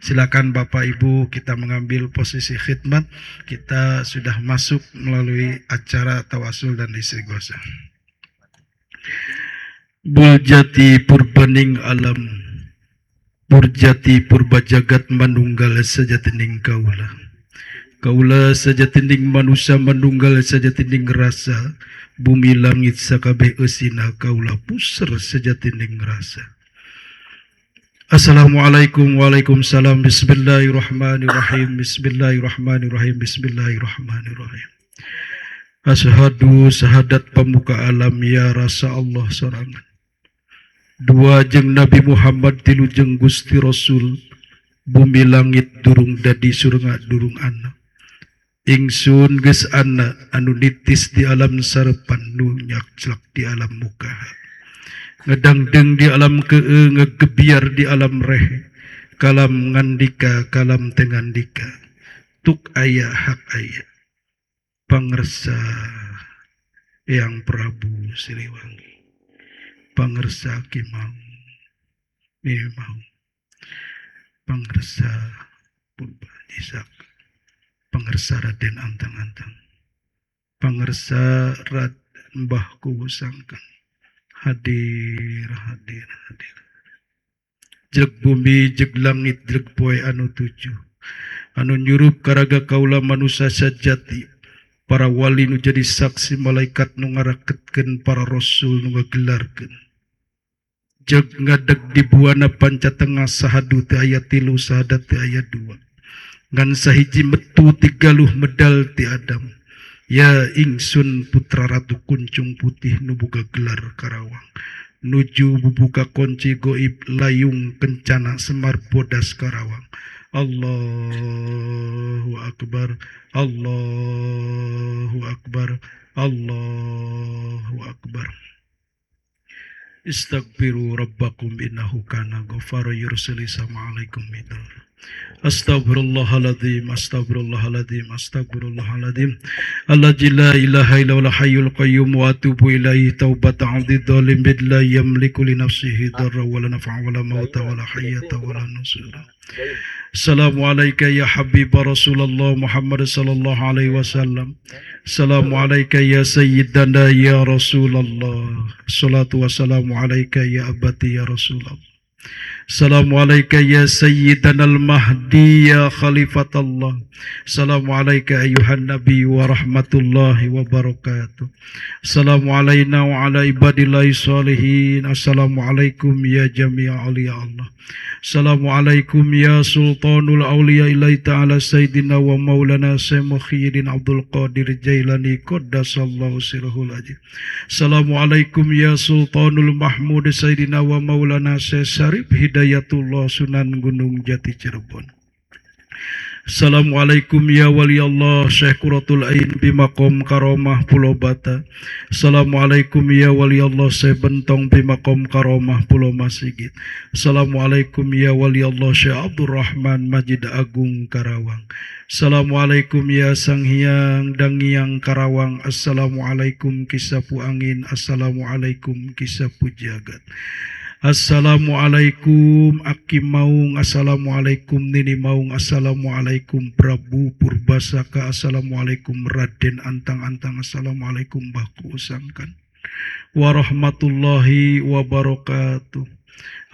S1: Silakan Bapak Ibu kita mengambil posisi khidmat. Kita sudah masuk melalui acara tawasul dan istighosa. Buljati purbaning alam, Purjati purba jagat manunggal sajatining kaula. Kaula sajatining manusia manunggal sajatining rasa. Bumi langit sakabeh eusina kaula pusar sajatining rasa. Assalamualaikum waalaikumsalam. Bismillahirrahmanirrahim. Bismillahirrahmanirrahim. Bismillahirrahmanirrahim. Asyhadu sahadat pemuka alam ya rasa Allah sorangan. Dua jeng Nabi Muhammad tilu jeng Gusti Rasul. Bumi langit durung dadi surga durung ana. Ingsun geus ana anu nitis di alam sarepan nu nyakclak di alam muka. Ngedangdeng di alam keeu ngegebiar di alam reh. Kalam ngandika kalam tengandika. Tuk aya hak aya. Pangersa yang Prabu Siliwangi. Pangersa Kimau Mimau, Pangersa Purba Isak, Pangersa Raden Antang-Antang, Pangersa Rad Mbah Kuwu Sangkan, hadir. Jeg bumi, jeg langit, jeg poe anu tujuh, anu nyurup karaga kaula manusia sajati, para wali nu jadi saksi malaikat nu ngaraketkeun para rasul nu ngagelarkeun. Jeg ngadeg di buana panca tengah sahadu ti aya tilu sahadat ti aya dua. Ngan sahiji metu tigaluh medal ti Adam. Ya ingsun putra ratu kuncung putih nu boga gelar Karawang. Nuju bubuka kunci goib layung kencana Semar Bodas Karawang. Allahu Akbar, Allahu Akbar, Allahu Akbar. Istaghfiru rabbakum innahu kana ghafara yursilis sama'alaikum midar. Astaghfirullahaladzim, astaghfirullahaladzim, astaghfirullahaladzim. Alladzi la ilaha illa hayyul qayyum wa atubu ilaihi taubatan 'abdi dhalim la yamliku li nafsihi darra wa la naf'a wa la mauta wa la hayyata wa la nusura. Assalamualaikum ya habib Rasulullah Muhammad sallallahu alaihi wasallam. Assalamualaikum ya sayyidana ya Rasulullah. Salatu wassalamu alaika ya abati ya Rasulullah. Assalamualaikum ya Sayyidana al-Mahdi ya Khalifatullah. Assalamualaikum ayuhan Nabi wa rahmatullahi wa barakatuh. Assalamualaikum wa ala ibadillahi salihin. Assalamualaikum ya jami'a awliya Allah. Assalamualaikum ya sultanul awliya ilahi ta'ala Sayyidina wa maulana Syekh Muhyiddin Abdul Qadir Jailani qaddasallahu sirrahul ajib. Assalamualaikum ya sultanul mahmud Sayyidina wa maulana Syekh Syarif Hidayatullah Sunan Gunung Jati Cirebon. Assalamualaikum ya wali Allah Syekh Quratul Ain Bimaqam Karomah Pulau Bata. Assalamualaikum ya wali Allah Syekh Bentong Bimaqam Karomah Pulau Masigit. Assalamualaikum ya wali Allah Syekh Abdurrahman Majid Agung Karawang. Assalamualaikum ya Sang Hyang Dangiang Karawang. Assalamualaikum Kisapu Angin. Assalamualaikum Kisapu Jagat. Assalamualaikum Akim Maung. Assalamualaikum Nini Maung. Assalamualaikum Prabu Purbasaka. Assalamualaikum Raden Antang-Antang. Assalamualaikum Mbahku Usangkan warahmatullahi wabarakatuh.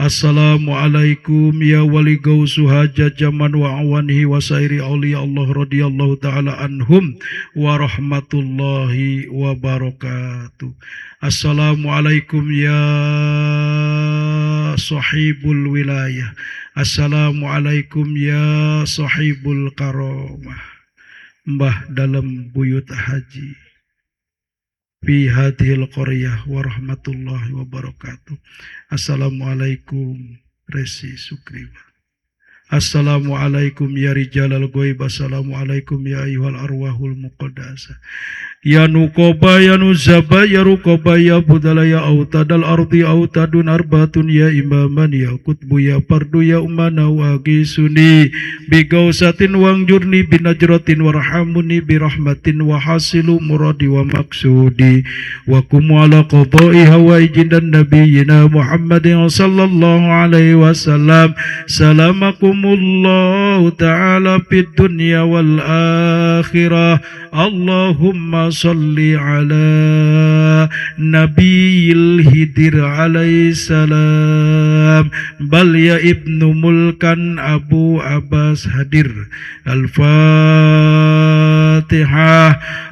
S1: Assalamualaikum ya wali gausu haja zaman wa awanihi wa sairi awliya Allah radhiyallahu ta'ala anhum wa rahmatullahi wa barakatuh. Assalamualaikum ya sahibul wilayah. Assalamualaikum ya sahibul karamah. Mbah dalam buyut haji fi hadhil qaryah wa rahmatullahi wa barakatuh. Assalamualaikum Resi Sukriwa. Assalamualaikum ya rijalal ghaib. Assalamualaikum ya ayyuhal arwahul muqaddasah. Ya nuqaba ya nuzaba ya ruqaba ya budala ya autadal ardi autadun arbatun ya imaman ya kutbu ya pardu ya umana wa gisuni bigausatin wangjurni binajratin warhamuni birahmatin wa hasilu muradi wa maksudi wa kum ala qada'i hawaijin dan nabiyina Muhammadin sallallahu alaihi wasallam. Salamakumullahu ta'ala fid dunya wal akhirah. Allahumma salli ala nabiyil hidir alaihi salam. Bal ya ibnu mulkan Abu Abbas hadir. Al-Fatihah.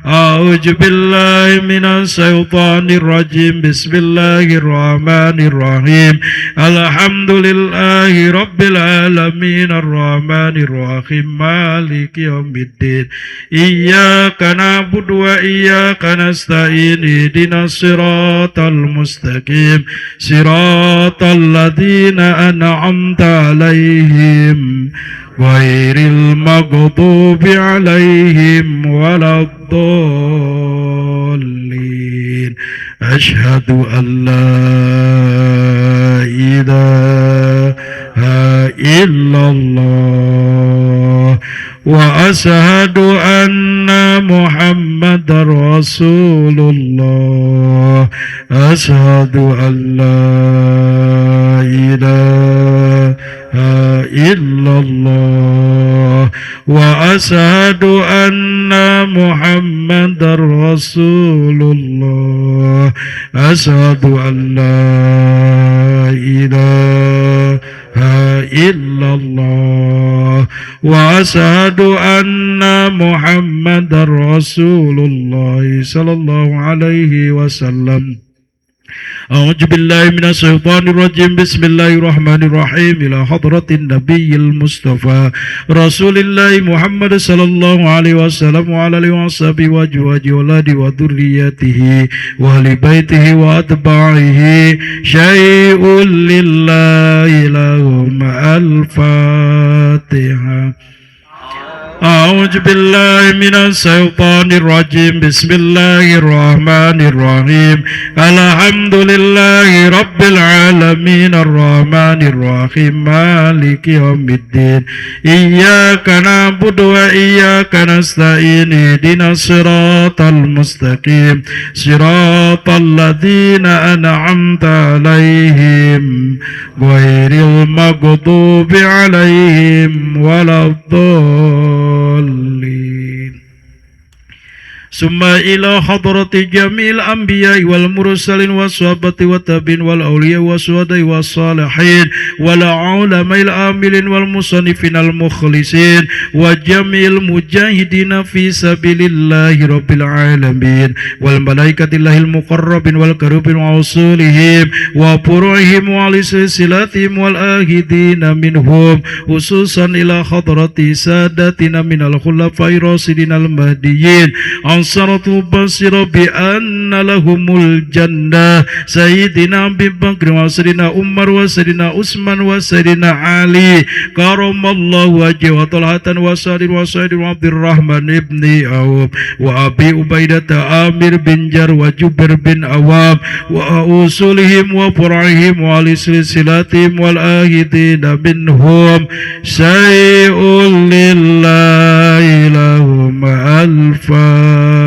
S1: A'udzu billahi minas syaitonir rajim. Bismillahirrahmanirrahim. Alhamdulillahi rabbil alamin arrahmanir rahim maliki yaumiddin. Iyyaka na'budu wa iyyaka nasta'in. Ihdinas siratal mustaqim. Siratal ladzina an'amta 'alaihim ghairil maghdubi 'alaihim waladdallin. Asyhadu an la ilaha illallah wa asyhadu anna Muhammadar Rasulullah. Asyhadu an la ilaha illallah wa asyhadu anna Muhammadar Rasulullah. Asyhadu an la ilaha illallah wa asyhadu anna Muhammadar Rasulullah sallallahu alaihi wasallam. A'udzu billahi minasy syaithanir rajim. Bismillahirrahmanirrahim. Ila hadratin nabiyil mustafa Rasulillah Muhammad sallallahu alaihi wasallam wa ala alihi washabihi wa azwajihi wa auladi wa dzurriyyatihi wa ahli baitihi wa atba'ihi syai'un lillahi lahum. Al-Fatihah. A'udzu billahi minasy syaithanir rajim. Bismillahirrahmanirrahim. Alhamdulillahi rabbil alamin arrahmanir rahim maliki yaumiddin. Iyyaka na'budu wa iyyaka nasta'in. Ihdinas siratal mustaqim. Siratal ladzina an'amta 'alaihim ghairil maghdubi 'alaihim waladdallin.
S4: ثم إلى حضرة جميع الأنبياء والمرسلين والصحابة والتابعين والأولياء والشهداء والصالحين والعلماء العاملين والمصنفين المخلصين وجميع المجاهدين في سبيل الله رب العالمين والملائكة الله المقربين والكربين وأصولهم وفروعهم وعلى سلسلتهم والآهدين منهم خصوصا إلى حضرة سادتنا من الخلفاء الراشدين المهديين أنصرة بصيرة بأن لهم الجنة سيدنا أبي بكر وسيدنا عمر وسيدنا عثمان وسيدنا علي كرم الله وجهه وطلحة وسعد وسعيد وعبد الرحمن بن عوف وأبي عبيدة عامر بن جر وجبر بن عوام وأصولهم وفرعهم وعلى سلسلتهم والآهدين منهم شيء لله لهم الفاتحة.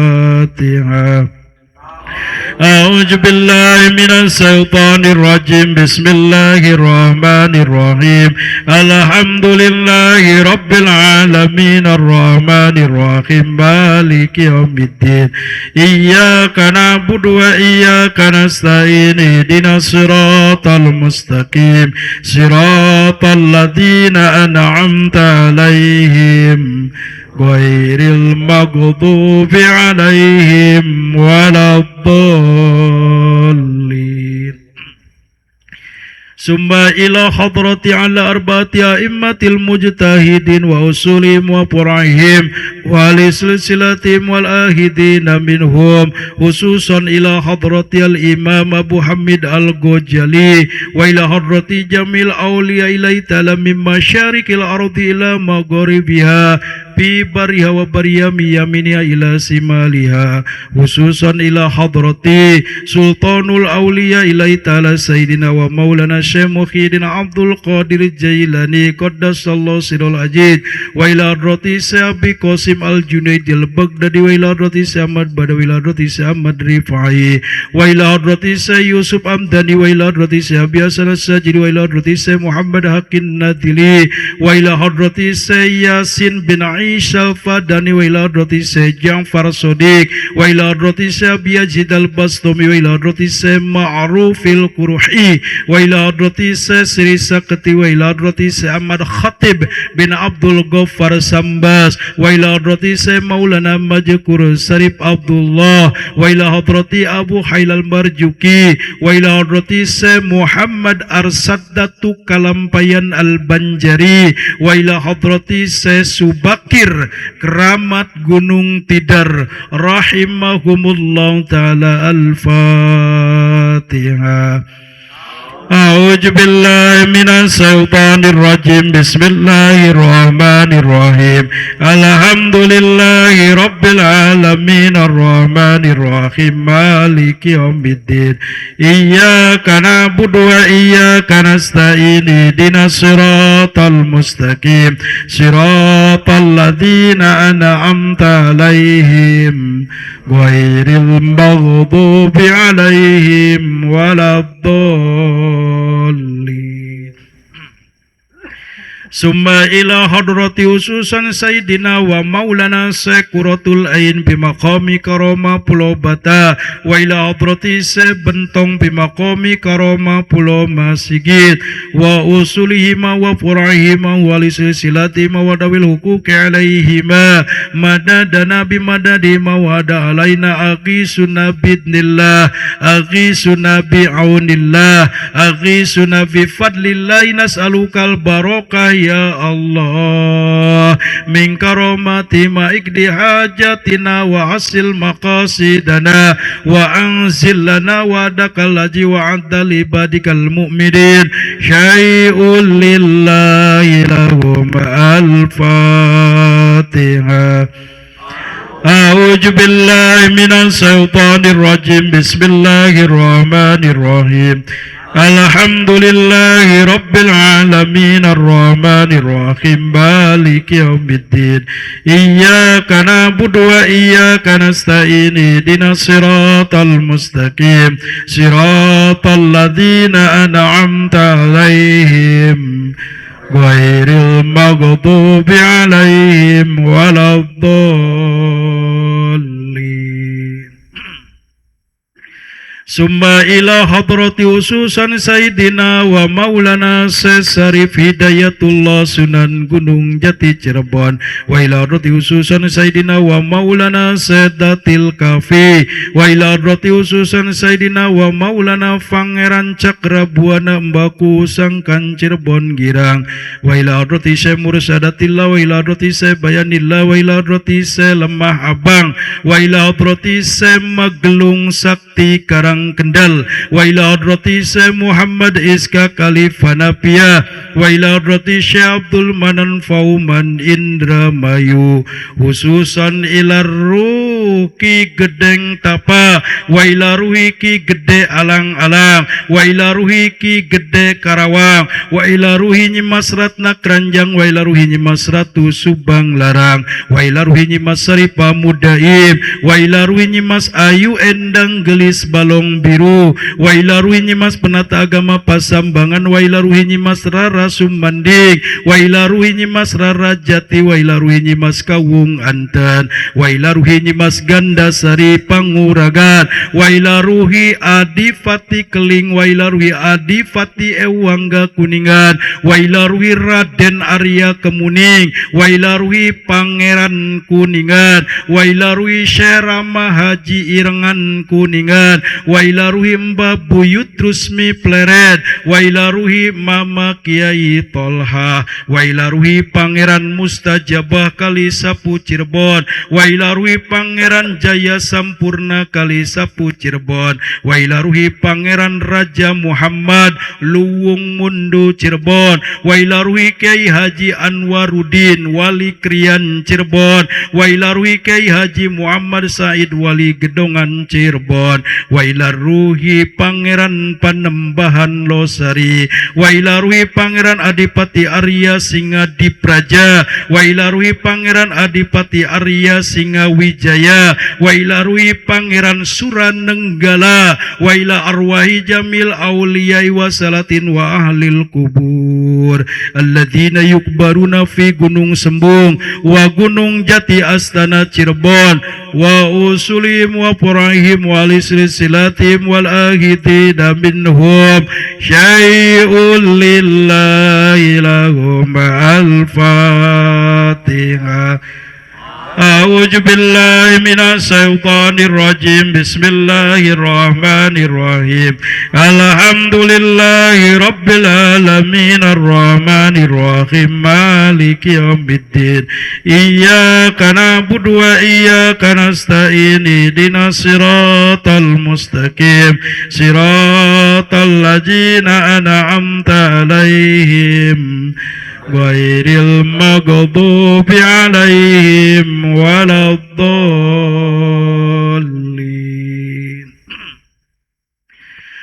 S4: أعوذ بالله من الشيطان الرجيم بسم الله الرحمن الرحيم الحمد لله رب العالمين الرحمن الرحيم مالك يوم الدين إياك نعبد وإياك نستعين اهدنا الصراط المستقيم صراط الذين أنعمت عليهم غير المغضوب عليهم ولا الضالين ثم إلى حضرة على أربعة أئمة المجتهدين وأصولهم وفرعهم وعلى سلسلتهم والآهدين منهم خصوصا إلى حضرة الإمام أبو حميد الغزالي وإلى حضرة جميع الأولياء إلى تعالى من مشارق الأرض إلى مغربها في برها وبرها من يمينها إلى شمالها خصوصا إلى حضرة سلطان الأولياء إلى تعالى سيدنا ومولانا الشيخ محي الدين عبد القادر الجيلاني قدس الله سره العزيز وإلى حضرة الشيخ أبي قاسم الجنيد البغدادي وإلى حضرة الشيخ أحمد بدوي وإلى حضرة الشيخ أحمد رفاعي وإلى حضرة الشيخ يوسف أمداني وإلى حضرة الشيخ أبي حسن الساجري وإلى حضرة الشيخ محمد حق النادلي وإلى حضرة الشيخ ياسين بن عيسى الفداني وإلى حضرة الشيخ جعفر صديق وإلى حضرة الشيخ أبي يزيد البسطامي وإلى حضرة الشيخ معروف القرحي وإلى حضرة الشيخ سري سكتي وإلى حضرة الشيخ أحمد خطيب بن عبد الغفار سمباس وإلى حضرة الشيخ مولانا مجكور شريف عبد الله وإلى حضرة أبو حيل المرجوكي وإلى حضرة الشيخ محمد أرسدة كلامبيان البنجري وإلى حضرة الشيخ Subakir Keramat Gunung Tidar rahimahumullah ta'ala. Al-Fatihah. أعوذ بالله من الشيطان الرجيم بسم الله الرحمن الرحيم الحمد لله رب العالمين الرحمن الرحيم مالك يوم الدين إياك نعبد وإياك نستعين اهدنا الصراط المستقيم صراط الذين أنعمت عليهم غير المغضوب عليهم ولا الضالين. ثم إلى حضرة خصوصا سيدنا ومولانا Syekh Qurratul Ain بمقام كرامة Pulau Bata وإلى حضرة Syekh Bentong بمقام كرامة Pulau Masigit وأصولهما وفرعهما ولسلسلتهما وذوي الحقوق عليهما مددنا بمددهما وعد علينا أغيثنا بإذن الله أغيثنا بعون الله أغيثنا بفضل الله نسألك البركة ya Allah min karomati ma ikdi hajatina wa hasil maqasidana wa anzil lana wa dakallaji wa adal ibadikal mu'minin syai'ul lillahi lahum al-fatihah. أعوذ بالله من الشيطان الرجيم بسم الله الرحمن الرحيم الحمد لله رب العالمين الرحمن الرحيم مالك يوم الدين إياك نعبد وإياك نستعين اهدنا الصراط المستقيم صراط الذين أنعمت عليهم غير المغضوب عليهم ولا الضالين. Summa ila hadrati ususan Sayyidina wa Maulana Syarif Hidayatullah Sunan Gunung Jati Cirebon, wa ila hadrati ususan Sayyidina wa Maulana Sedatil Kafi, wa ila hadrati ususan Sayyidina wa Maulana Pangeran Cakrabuana Mbaku Sangkan Cirebon Girang, wa ila hadrati Syekh Mursadatillah, wa ila hadrati Syekh Bayanillah, wa ila hadrati Syekh Lemah Abang, wa ila hadrati Syekh Magelung Sakti Karang Kendal, wa ila hadrati Syekh Muhammad Iska Kalifanapia, wa ila hadrati Syekh Abdul Manan Fauman Indramayu, khususan ila ruki gedeng tapa, wa ila ruhi ki gede alang-alang, wa ila ruhi ki gede Karawang, wa ila ruhi Nyimas Ratna Keranjang, wa ila ruhi Nyimas Ratu Subang Larang, wa ila ruhi Nyimas Saripa Mudaim, wa ila ruhi Nyimas Ayu Endang Gelis Balong Biru, wa ila ruhi Nyimas Penata Agama Pasambangan, wa ila ruhi Nyimas Rara Sumanding, wa ila ruhi Nyimas Rara Jati, wa ila ruhi Nyimas Kawung Anten, wa ila ruhi Nyimas Gandasari Panguragan, wa ila ruhi Adipati Keling, wa ila ruhi Adipati Ewangga Kuningan, wa ila ruhi Raden Arya Kemuning, wa ila ruhi Pangeran Kuningan, wa ila ruhi Syekh Rama Haji Irengan Kuningan, wa ila ruhi Mbah Buyut Rusmi Pleret, wa ila ruhi Mama Kiai Tolha, wa ila ruhi Pangeran Mustajabah Kalisapu Cirebon, wa ila ruhi Pangeran Jaya Sampurna Kalisapu Cirebon, wa ila ruhi Pangeran Raja Muhammad Luwung Mundu Cirebon, wa ila ruhi Kiai Haji Anwaruddin Wali Krian Cirebon, wa ila ruhi Kiai Haji Muhammad Said Wali Gedongan Cirebon, wa ila ruhi Pangeran Panembahan Losari, wa ila ruhi Pangeran Adipati Arya Singa Dipraja, wa ila ruhi Pangeran Adipati Arya Singa Wijaya, wa ila ruhi Pangeran Suranenggala, wa ila arwahi Jamil Auliyai wa Salatin wa Ahlil Kubur alladzina yukbaruna fi Gunung Sembung wa Gunung Jati Astana Cirebon, wa usulim wa purahim wa silsilatim wal ahidina minhum syai'un lillahi lahum al-fatihah. A'udzu billahi minas syaitonir rajim. Bismillahirrahmanirrahim. Alhamdulillahi rabbil alamin arrahmanir rahim maliki yaumiddin. Iyyaka na'budu wa iyyaka nasta'in. Ihdinas siratal mustaqim. Siratal ladzina an'amta 'alaihim ghairil maghdubi 'alaihim waladdallin.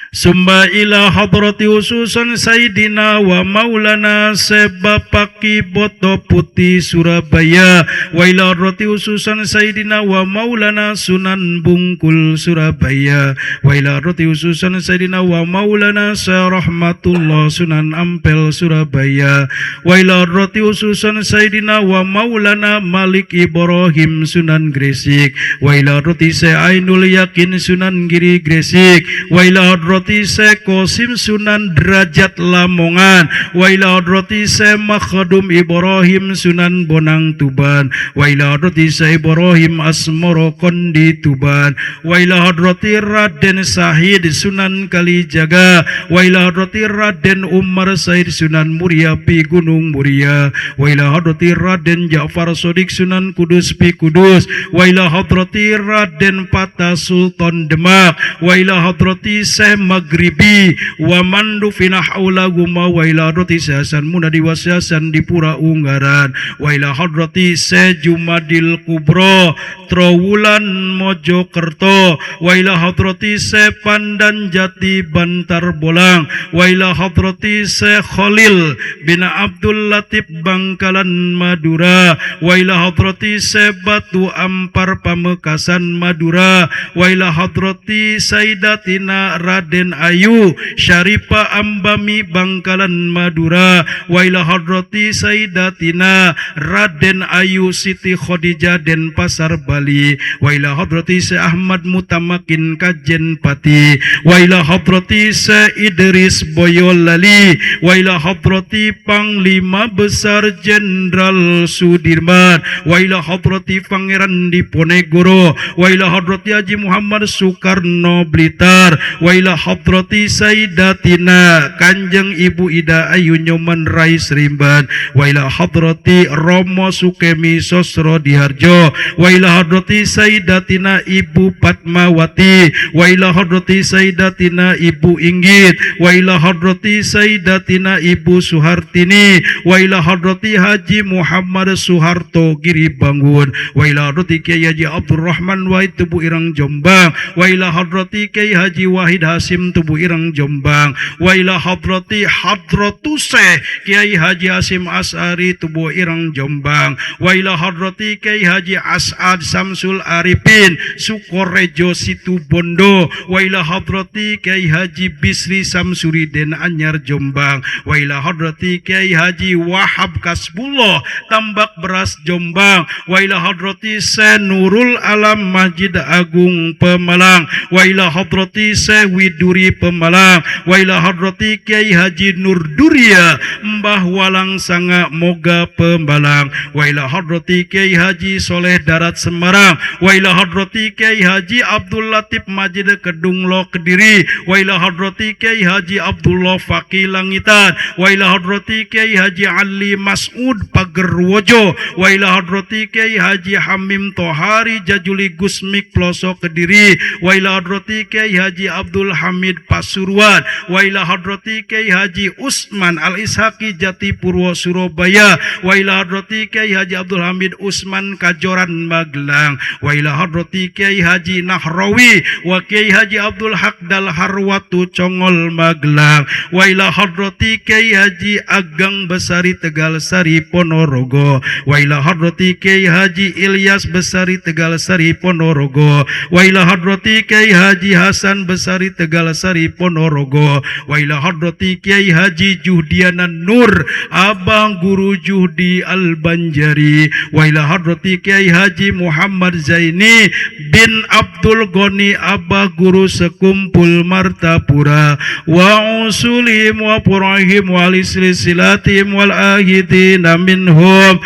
S4: Summa ila hadrati ususan Sayyidina wa Maulana Sebapaki Boto Putih Surabaya, wa ila hadrati ususan Sayyidina wa Maulana Sunan Bungkul Surabaya, wa ila hadrati ususan Sayyidina wa Maulana Rahmatullah Sunan Ampel Surabaya, wa ila hadrati ususan Sayyidina wa Maulana Malik Ibrahim Sunan Gresik, wa ila hadrati Ainul Yakin Sunan Giri Gresik, wa ila hadrati Syekh Qasim Sunan Derajat Lamongan, wa ila hadrati Syekh Makhdum Ibrahim Sunan Bonang Tuban, wa ila hadrati Syekh Ibrahim Asmoro Kondi Tuban, wa ila hadrati Raden Sahid Sunan Kalijaga, wa ila hadrati Raden Umar Said Sunan Muria Pi Gunung Muria, wa ila hadrati Raden Ja'far Sodik Sunan Kudus Pi Kudus, wa ila hadrati Raden Patah Sultan Demak, wa ila hadrati Syekh Maghribi wa mandu fina haula guma, wa ila hadrati Hasan Munadi Wasyasan di Pura Unggaran, wa ila hadrati Syekh Jumadil Kubro Trowulan Mojokerto, wa ila hadrati Syekh Pandan Jati Bantar Bolang, wa ila hadrati Syekh Khalil bin Abdul Latif Bangkalan Madura, wa ila hadrati Syekh Batu Ampar Pamekasan Madura, wa ila hadrati Sayyidatina Raden Raden Ayu Syarifa Ambami Bangkalan Madura wa ila hadrati Sayyidatina Raden Ayu Siti Khadijah Denpasar Bali wa ila hadrati Syekh Ahmad Mutamakin Kajen Pati wa ila hadrati Syekh Idris Boyolali wa ila hadrati Panglima Besar Jenderal Sudirman wa ila hadrati Pangeran Diponegoro wa ila hadrati Haji Muhammad Soekarno Blitar wa ila hadrati Sayyidatina Kanjeng Ibu Ida Ayu Nyoman Rais Rimban wa ila hadrati Romo Sukemi Sosro Diharjo wa ila hadrati Sayyidatina Ibu Padmawati wa ila hadrati Sayyidatina Ibu Inggit wa ila hadrati Sayyidatina Ibu Suhartini wa ila hadrati Haji Muhammad Soeharto Giribangun wa ila hadrati Kiai Haji Abdurrahman Wahid Tubuh Irang Jombang wa ila hadrati Kiai Haji Wahid Hasim Tubuh Irang Jombang wa ila hadrati Hadratuse Kiai Haji Hasim As'ari Tubuh Irang Jombang wa ila hadrati Kiai Haji As'ad Samsul Arifin Sukorejo Situbondo wa ila hadrati Kiai Haji Bisri Samsuriden Anyar Jombang wa ila hadrati Kiai Haji Wahab Kasbullah Tambak Beras Jombang wa ila hadrati Syekh Nurul Alam Masjid Agung Pemalang wa ila hadrati Syekh Widuri Pemalang wa ila hadrati Kiai Haji Nur Duria Mbah Walang Sanga Moga Pemalang wa ila hadrati Kiai Haji Soleh Darat Semarang wa ila hadrati Kiai Haji Abdul Latif Majid Kedunglo Kediri wa ila hadrati Kiai Haji Abdullah Faqih Langitan wa ila hadrati Kiai Haji Ali Mas'ud Pagerwojo wa ila hadrati Kiai Haji Hamim Tohari Jajuli Gusmik Pelosok Kediri wa ila hadrati Kiai Haji Abdul Hamid Pasuruan wa ila hadrati Kiai Haji Usman Al Ishaqi Jati Purwo Surabaya wa ila hadrati Kiai Haji Abdul Hamid Usman Kajoran Magelang wa ila hadrati Kiai Haji Nahrawi wa Kiai Haji Abdul Haq Dal Harwatu Congol Magelang wa ila hadrati Kiai Haji Agang Besari Tegal Sari Ponorogo wa ila hadrati Kiai Haji Ilyas Besari Tegal Sari Ponorogo wa ila hadrati Kiai Haji Hasan Besari Tegal Sari Ponorogo wa ila hadrati Kiai Haji Juhdiana Nur Abang Guru Juhdi Al Banjari wa ila hadrati Kiai Haji Muhammad Zaini bin Abdul Goni Abah Guru Sekumpul Martapura wa usulim wa purahim wal silsilatim wal ahidina minhum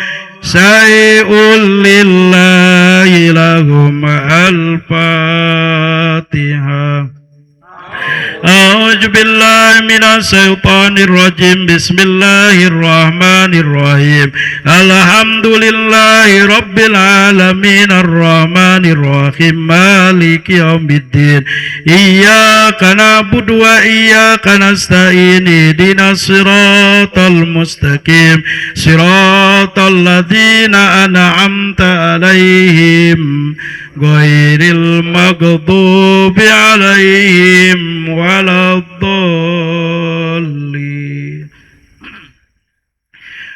S4: Sa'iul lillahi lahum al-Fatihah. A'udzu billahi minas syaitonir rajim. Bismillahirrahmanirrahim. Alhamdulillahi rabbil alamin arrahmanir rahim maliki yaumiddin. Iyyaka na'budu wa iyyaka nasta'in. Ihdinas siratal mustaqim. Siratal ladzina an'amta 'alaihim ghairil maghdubi 'alaihim waladdallin.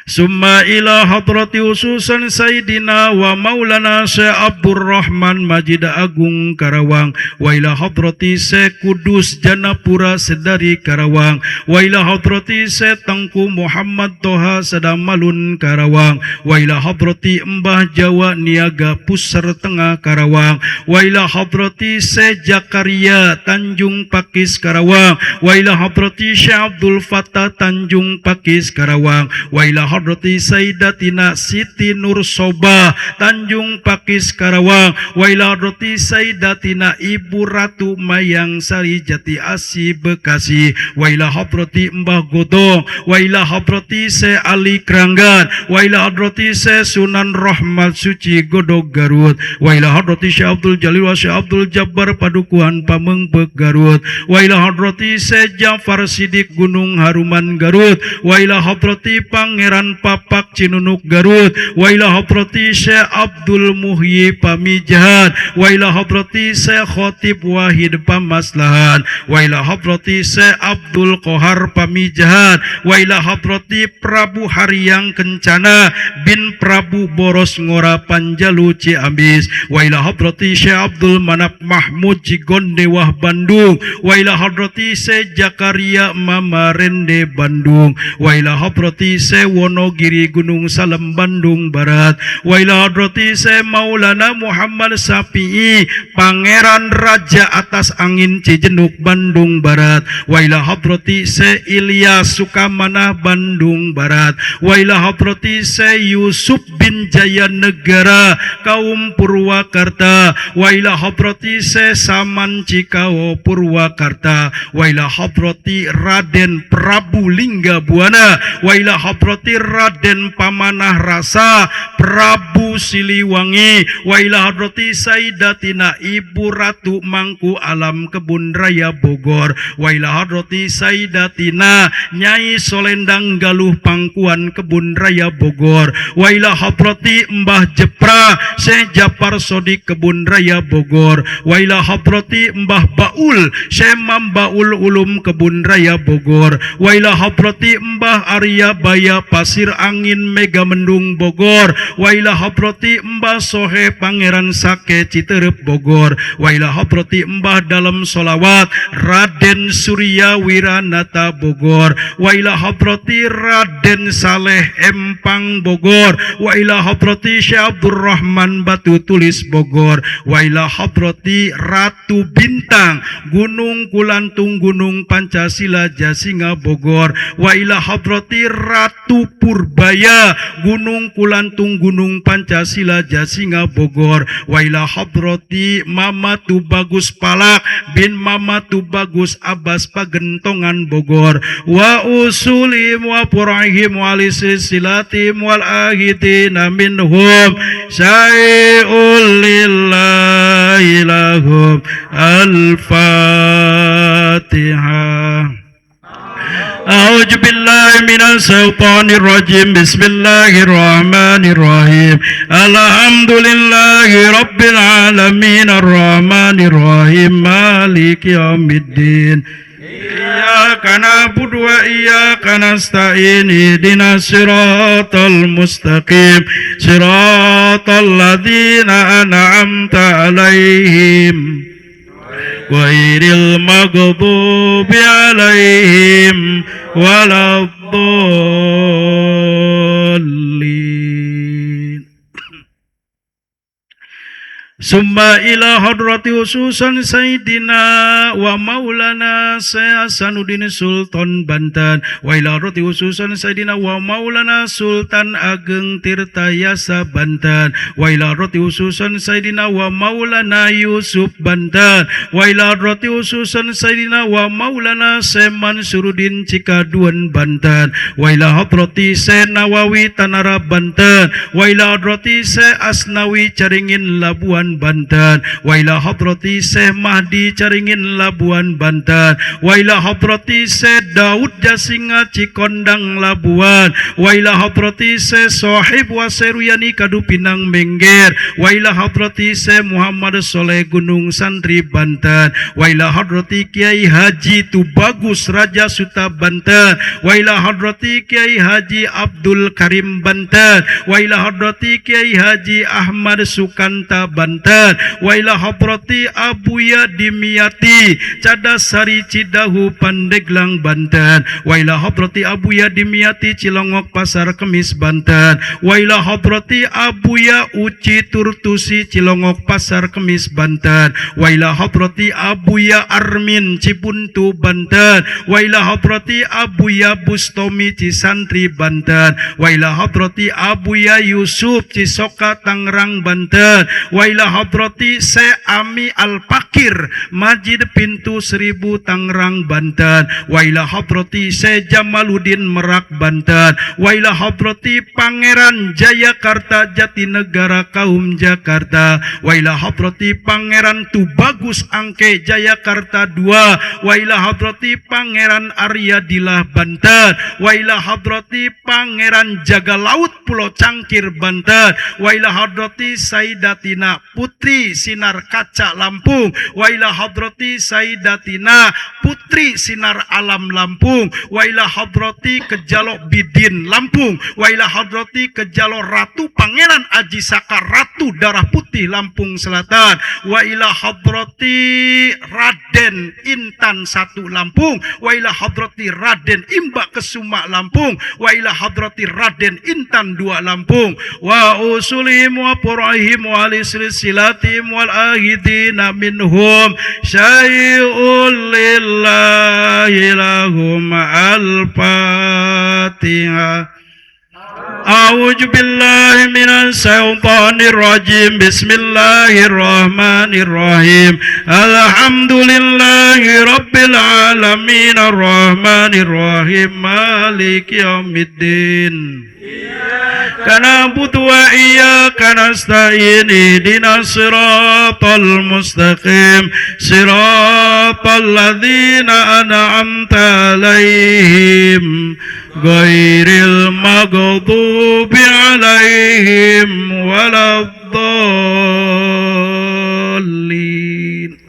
S4: Summa ila hadrati ususan Sayyidina wa Maulana Syekh Abdurrahman Majid Agung Karawang wa ila hadrati Syekh Kudus Janapura Sedari Karawang wa ila hadrati Syekh Tengku Muhammad Toha Sedamalun Karawang wa ila hadrati Mbah Jawa Niaga Pusar Tengah Karawang wa ila hadrati Syekh Jakaria Tanjung Pakis Karawang wa ila hadrati Syekh Abdul Fattah Tanjung Pakis Karawang wa ila hadrati Sayyidatina Siti Nur Soba Tanjung Pakis Karawang wa ila hadrati Sayyidatina Ibu Ratu Mayang Sari Jati Asi Bekasi wa ila hadrati Mbah Godong wa ila hadrati Syekh Ali Kranggan wa ila hadrati Syekh Sunan Rahmat Suci Godog Garut wa ila hadrati Syekh Abdul Jalil wa Syekh Abdul Jabbar Padukuhan Pamengbek Garut wa ila hadrati Syekh Jafar Sidik Gunung Haruman Garut wa ila hadrati Pangeran Papak Cinunuk Garut, wa ila hadrati Syekh Abdul Muhyi Pamijahan, wa ila hadrati Syekh Khotib Wahid Pamaslahan, wa ila hadrati Syekh Abdul Qahar Pamijahan, wa ila hadrati Prabu Haryang Kencana bin Prabu Boros Ngora Panjalu Ciamis, wa ila hadrati Syekh Abdul Manap Mahmud Cigonde Wah Bandung, wa ila hadrati Syekh Jakaria Mamarende Bandung, wa ila hadrati Syekh Wonogiri Gunung Salem Bandung Barat, wa ila hadrati Syekh Maulana Muhammad Sapi'i Pangeran Raja Atas Angin Cijenuk Bandung Barat, wa ila hadrati Syekh Ilyas Sukamana Bandung Barat, wa ila hadrati Syekh Yusuf bin Jaya Negara kaum Purwakarta, wa ila hadrati Syekh Saman Cikao Purwakarta, wa ila hadrati Raden Prabu Lingga Buana, wa ila hadrati Raden Pamanah Rasa Prabu Siliwangi, wa ila hadrati Sayyidatina Ibu Ratu Mangku Alam Kebun Raya Bogor, wa ila hadrati Sayyidatina Nyai Solendang Galuh Pangkuan Kebun Raya Bogor, wa ila hadrati Mbah Jepra Syekh Japar Sodik Kebun Raya Bogor, wa ila hadrati Mbah Baul Syekh Mambaul Ulum Kebun Raya Bogor, wa ila hadrati Mbah Arya Baya Pasir Angin Mega Mendung Bogor, wa ila hadrati Mbah Sohe Pangeran Sake Citerep Bogor, wa ila hadrati Mbah Dalam Solawat Raden Surya Wiranata Bogor, wa ila hadrati Raden Saleh Empang Bogor, wa ila hadrati Syekh Abdurrahman Batu Tulis Bogor, wa ila hadrati Ratu Bintang Gunung Kulantung Gunung Pancasila Jasinga Bogor, wa ila hadrati Ratu Purbaya Gunung Kulantung Gunung Pancasila Jasinga Bogor, wa ila hadrati Mama Tubagus Palak bin Mama Tubagus Abbas Pagentongan Bogor, wa usulim wa purahim wa lisisilatim wal ahidina minhum syai'ul lillahi lahum. Al-Fatihah. A'udzu billahi minas syaitonir rajim. Bismillahirrahmanirrahim. Alhamdulillahi rabbil alamin arrahmanir rahim maliki yaumiddin. Iyyaka na'budu wa iyyaka nasta'in. Ihdinas siratal mustaqim. Siratal ladzina an'amta 'alaihim ghairil maghdubi 'alaihim waladdallin. Summa ila hadrati ususan Sayyidina wa Maulana Syekh Hasanuddin Sultan Banten, wa ila hadrati ususan Sayyidina wa Maulana Sultan Ageng Tirtayasa Banten, wa ila hadrati ususan Sayyidina wa Maulana Yusuf Banten, wa ila hadrati ususan Sayyidina wa Maulana Syekh Mansuruddin Cikaduan Banten, wa ila hadrati Syekh Nawawi Tanara Banten, wa ila hadrati Syekh Asnawi Caringin Labuan Banten, wa ila hadrati Syekh Mahdi Caringin Labuan Banten, wa ila hadrati Syekh Daud Jasinga Cikondang Labuan, wa ila hadrati Syekh Sohib Waseruyani Kadupinang Mengger, wa ila hadrati Syekh Muhammad Soleh Gunung Santri Banten, wa ila hadrati Kiai Haji Tubagus Raja Suta Banten, wa ila hadrati Kiai Haji Abdul Karim Banten, wa ila hadrati Kiai Haji Ahmad Sukanta Banten, wa ila hadrati Abuya Dimyati Cadasari Cidahu Pandeglang Banten, wa ila hadrati Abuya Dimyati Cilongok Pasar Kemis Banten, wa ila hadrati Abuya Uci Turtusi Cilongok Pasar Kemis Banten, wa ila hadrati Abuya Armin Cibuntu Banten, wa ila hadrati Abuya Bustomi Cisantri Banten, wa ila hadrati Abuya Yusuf Cisoka Tangerang Banten, wa ila ila hadrati Syekh Ami Al-Fakir Masjid Pintu Seribu Tangerang Banten, wa ila hadrati Syekh Jamaluddin Merak Banten, wa ila hadrati Pangeran Jayakarta Jatinegara Kaum Jakarta, wa ila hadrati Pangeran Tubagus Angke Jayakarta II, wa ila hadrati Pangeran Arya Dilah Banten, wa ila hadrati Pangeran Jaga Laut Pulau Cangkir Banten, wa ila hadrati Sayyidatina Putri Sinar Kaca Lampung, wa ila hadrati Sayyidatina Putri Sinar Alam Lampung, wa ila hadrati Kejalo Bidin Lampung, wa ila hadrati Kejalo Ratu Pangeran Aji Saka Ratu Darah Putih Lampung Selatan, wa ila hadrati Raden Intan 1 Lampung, wa ila hadrati Raden Imba Kesuma Lampung, wa ila hadrati Raden Intan 2 Lampung, wa usulihim wa purahim wa alisrilatim wal ahidina minhum syai'ul lillahi lahum al-fatihah. A'udzu billahi minas syaitonir rajim. Bismillahirrahmanirrahim. Alhamdulillahi rabbil alamin arrahmanir rahim maliki yaumiddin. Kana butu wa iyyaka nasta'in ihdinas siratal mustaqim siratal ladzina an'amta 'alaihim ghairil maghdubi 'alaihim waladdallin.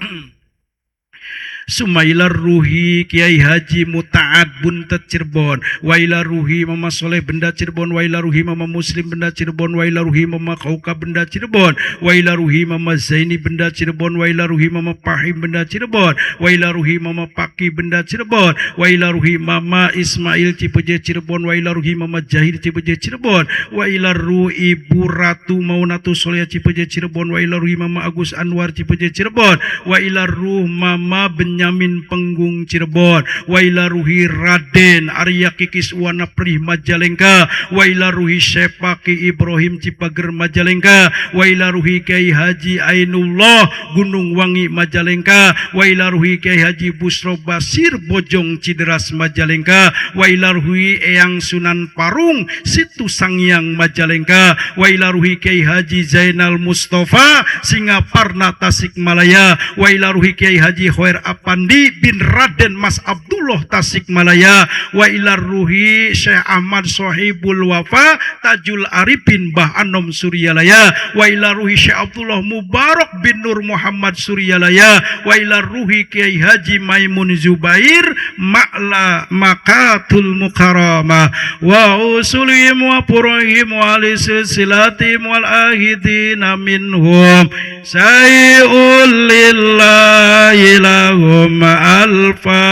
S4: Sumailar ruhi Kiai Haji Muta'ad Buntet Cirebon, wailar ruhi Mama Soleh Benda Cirebon, wailar ruhi Mama Muslim Benda Cirebon, wailar ruhi Mama Kauka Benda Cirebon, wailar ruhi Mama Zaini Benda Cirebon, wailar ruhi Mama Pahim Benda Cirebon, wailar ruhi Mama Paki Benda Cirebon, wailar ruhi Mama Ismail Cipeje Cirebon, wailar ruhi Mama Jahir Cipeje Cirebon, wailar ruhi Ibu Ratu Maunatu Soleh Cipeje Cirebon, wailar ruhi Mama Agus Anwar Cipeje Cirebon, wailar ruh Mama Benyamin Penggung Cirebon, waila ruhi Raden Arya Kikis Wana Prih Majalengka, waila ruhi Syepaki Ibrahim Cipager Majalengka, waila ruhi Kiai Haji Ainullah Gunung Wangi Majalengka, waila ruhi Kiai Haji Busro Basir Bojong Cideras Majalengka, waila ruhi Eyang Sunan Parung Situ Sangyang Majalengka, waila ruhi Kiai Haji Zainal Mustafa Singaparna Tasikmalaya, waila ruhi Kiai Haji Khair Apandi bin Raden Mas Abdullah Tasikmalaya, wa ila ruhi Syekh Ahmad Sohibul Wafa Tajul Arifin Bah Anom Suryalaya, wa ila ruhi Syekh Abdullah Mubarak bin Nur Muhammad Suryalaya, wa ila ruhi Kiai Haji Maimun Zubair Ma'la Makatul Mukarramah, wa usulihim wa purahim wa alisisilatim wal ahidina minhum syai'ul lillahi lahum al-fatihah.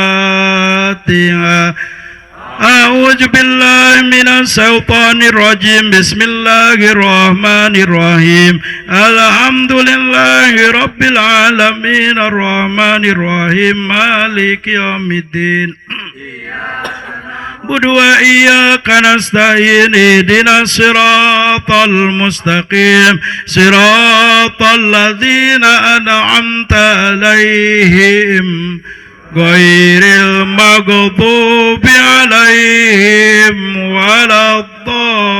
S4: A'udzu billahi minas syaitonir rajim. Bismillahirrahmanirrahim. Alhamdulillahi rabbil alamin arrahmanir rahim maliki yaumiddin. Budwa iyyaka nasta'in ihdinas siratal mustaqim siratal ladzina an'amta 'alaihim ghairil maghdubi 'alaihim waladdallin.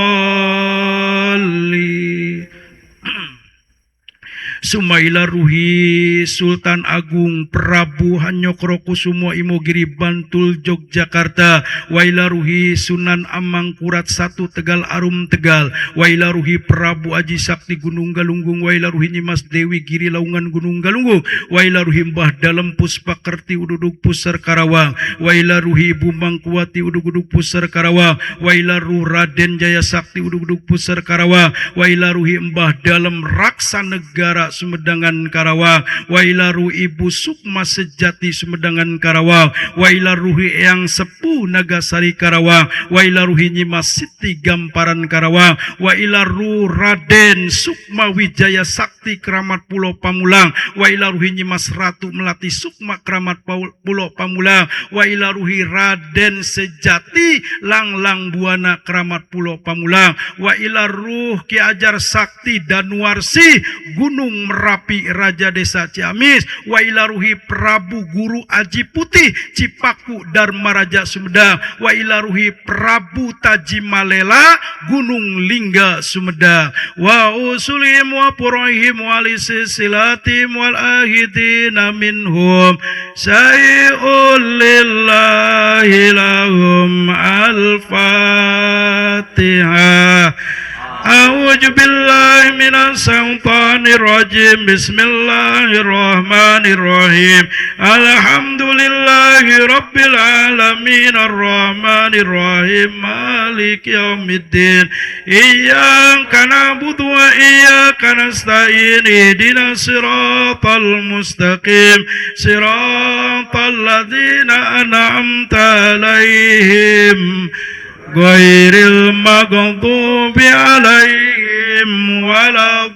S4: Sumaila ruhi Sultan Agung Prabu Hanyokro Kusumo Imogiri Bantul Yogyakarta, waila ruhi Sunan Amangkurat 1 Tegal Arum Tegal, waila ruhi Prabu Aji Sakti Gunung Galunggung, waila ruhi Nyimas Dewi Giri Laungan Gunung Galunggung, waila ruhi Mbah Dalem Puspakerti Ududuk Pusar Karawang, waila ruhi Ibu Mangkuwati Ududuk Pusar Karawang, waila ruh Raden Jaya Sakti Ududuk Pusar Karawang, waila ruhi Mbah Dalem Raksa Negara Sumedangan Karawang, waila ruhi Ibu Sukma Sejati Sumedangan Karawang, waila ruhi Eyang Sepuh Nagasari Karawang, waila ruhi Nyimas Siti Gamparan Karawang, waila ruh Raden Sukma Wijaya Sakti Keramat Pulau Pamulang, waila ruhi Nyimas Ratu Melati Sukma Keramat Pulau Pamulang, waila ruhi Raden Sejati Langlang Buana Keramat Pulau Pamulang, waila ruh Ki Ajar Sakti Danuarsi Gunung Gunung Merapi Raja Desa Ciamis, wa ila ruhi Prabu Guru Aji Putih Cipaku Dharma Raja Sumedang, wa ila ruhi Prabu Taji Malela Gunung Lingga Sumedang, wa usulim wa purahim wali silsilatim wal ahidina minhum syai'ul lillahi lahum al-fatihah. A'udzu billahi minas syaitonir rajim. Bismillahirrahmanirrahim. Alhamdulillahi rabbil alamin arrahmanir rahim maliki yaumiddin. Iyyaka na'budu wa iyyaka nasta'in. Ihdinas siratal mustaqim. Siratal ladzina an'amta 'alaihim ghairil maghdubi alaihim waladdallin.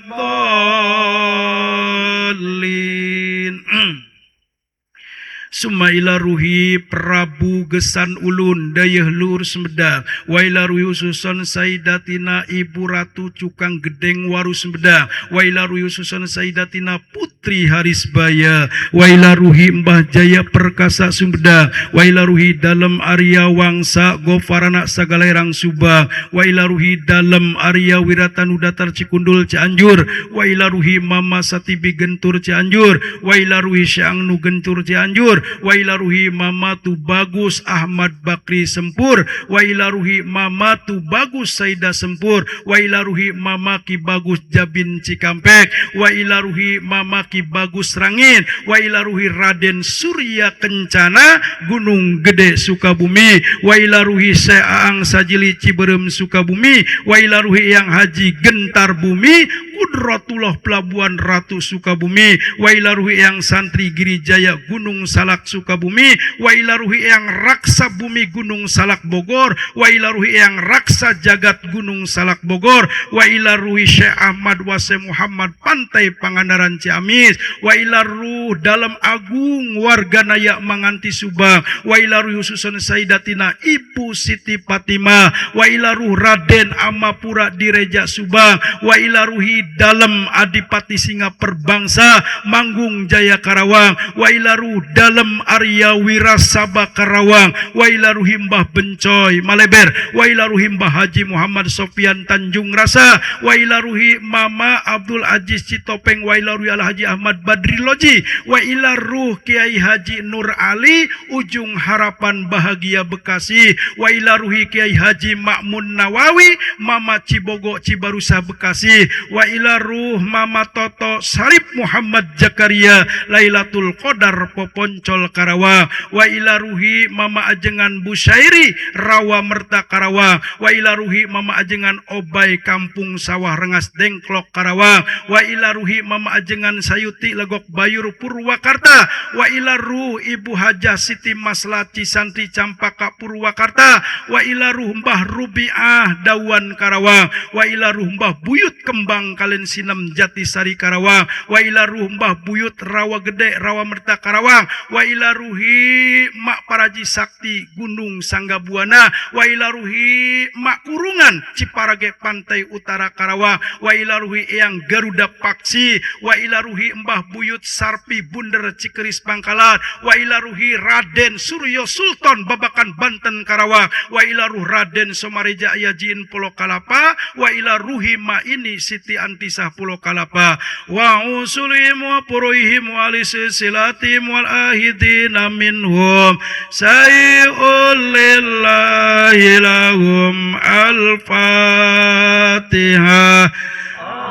S4: Summa ila ruhi Prabu Gesan Ulun Dayeuh Lur Sumedang, wa ila ruhi ususon Sayyidatina Ibu Ratu Cukang Gedeng Waru Sumedang, wa ila ruhi ususon Sayyidatina Putri Harisbaya, wa ila ruhi Mbah Jaya Perkasa Sumedang, wa ila ruhi Dalem Arya Wangsa Gofarana Sagalerang Subang, wa ila ruhi Dalem Arya Wiratanu Datar Cikundul Cianjur, wa ila ruhi Mama Satibi Gentur Cianjur, wa ila ruhi Syangnu Gentur Cianjur, wa ila ruhi Mama Tu Bagus Ahmad Bakri Sempur, wa ila ruhi Mama Tu Bagus Saida Sempur, wa ila ruhi Mama Ki Bagus Jabin Cikampek, wa ila ruhi Mama Ki Bagus Rangin, wa ila ruhi Raden Surya Kencana Gunung Gede Sukabumi, wa ila ruhi Syekh Aang Sajili Ciberem Sukabumi, wa ila ruhi Yang Haji Gentar Bumi Kudratullah Pelabuhan Ratu Sukabumi, wa ila ruhi Yang Santri Girijaya Gunung Salak Sukabumi, wa ila ruhi Yang Raksa Bumi Gunung Salak Bogor, wa ila ruhi Yang Raksa Jagat Gunung Salak Bogor, wa ila ruhi Syekh Ahmad Wase Muhammad Pantai Pangandaran Ciamis, wa ila ruh Dalam Agung Warga Nayak Manganti Subang, wa ila ruhi ususon Sayyidatina Ibu Siti Fatimah, wa ila ruh Raden Amapura Direja Subang, wa ila ruhi Dalem Adipati Singa Perbangsa Manggung Jaya Karawang, wa ila ruh Dalem Arya Wirasaba Karawang, wa ila ruhi Mbah Bencoy Maleber, wa ila ruhi Mbah Haji Muhammad Sofian Tanjung Rasa, wa ila ruhi Mama Abdul Aziz Citopeng, wa ila ruhi Al Haji Ahmad Badri Loji, wa ila ruh Kiai Haji Nur Ali Ujung Harapan Bahagia Bekasi, wa ila ruhi Kiai Haji Makmun Nawawi Mama Cibogo Cibarusa Bekasi, wa ila ruh Mama Toto Sarip Muhammad Jakaria Lailatul Qadar Poponcol Karawang, wa ila ruhi Mama Ajengan Busyairi Rawa Merta Karawang, wa ila ruhi Mama Ajengan Obay Kampung Sawah Rengas Dengklok Karawang, wa ila ruhi Mama Ajengan Sayuti Legok Bayur Purwakarta, wa ila ruh Ibu Hajah Siti Maslati Santi Campaka Purwakarta, wa ila ruh Mbah Rubiah Dawan Karawang, wa ila ruh Mbah Buyut Kembang Kalen Sinem Jatisari Karawang, wa ila ruh Mbah Buyut Rawa Gede Rawa Merta Karawang, wa ila ruhi Mak Paraji Sakti Gunung Sanggabuana, wa ila ruhi Mak Kurungan Ciparage Pantai Utara Karawang, wa ila ruhi Eyang Garuda Paksi, wa ila ruhi Mbah Buyut Sarpi Bunder Cikeris Pangkalan, wa ila ruhi Raden Suryo Sultan Babakan Banten Karawang, wa ila ruh Raden Somareja Ayajin Pulau Kalapa, wa ila ruhi Ma ini Siti Antisah Pulau Kalapa, wa usulim wa puruhim wali silsilatim wal ahidina minhum syai'ul lillahi lahum al-fatihah.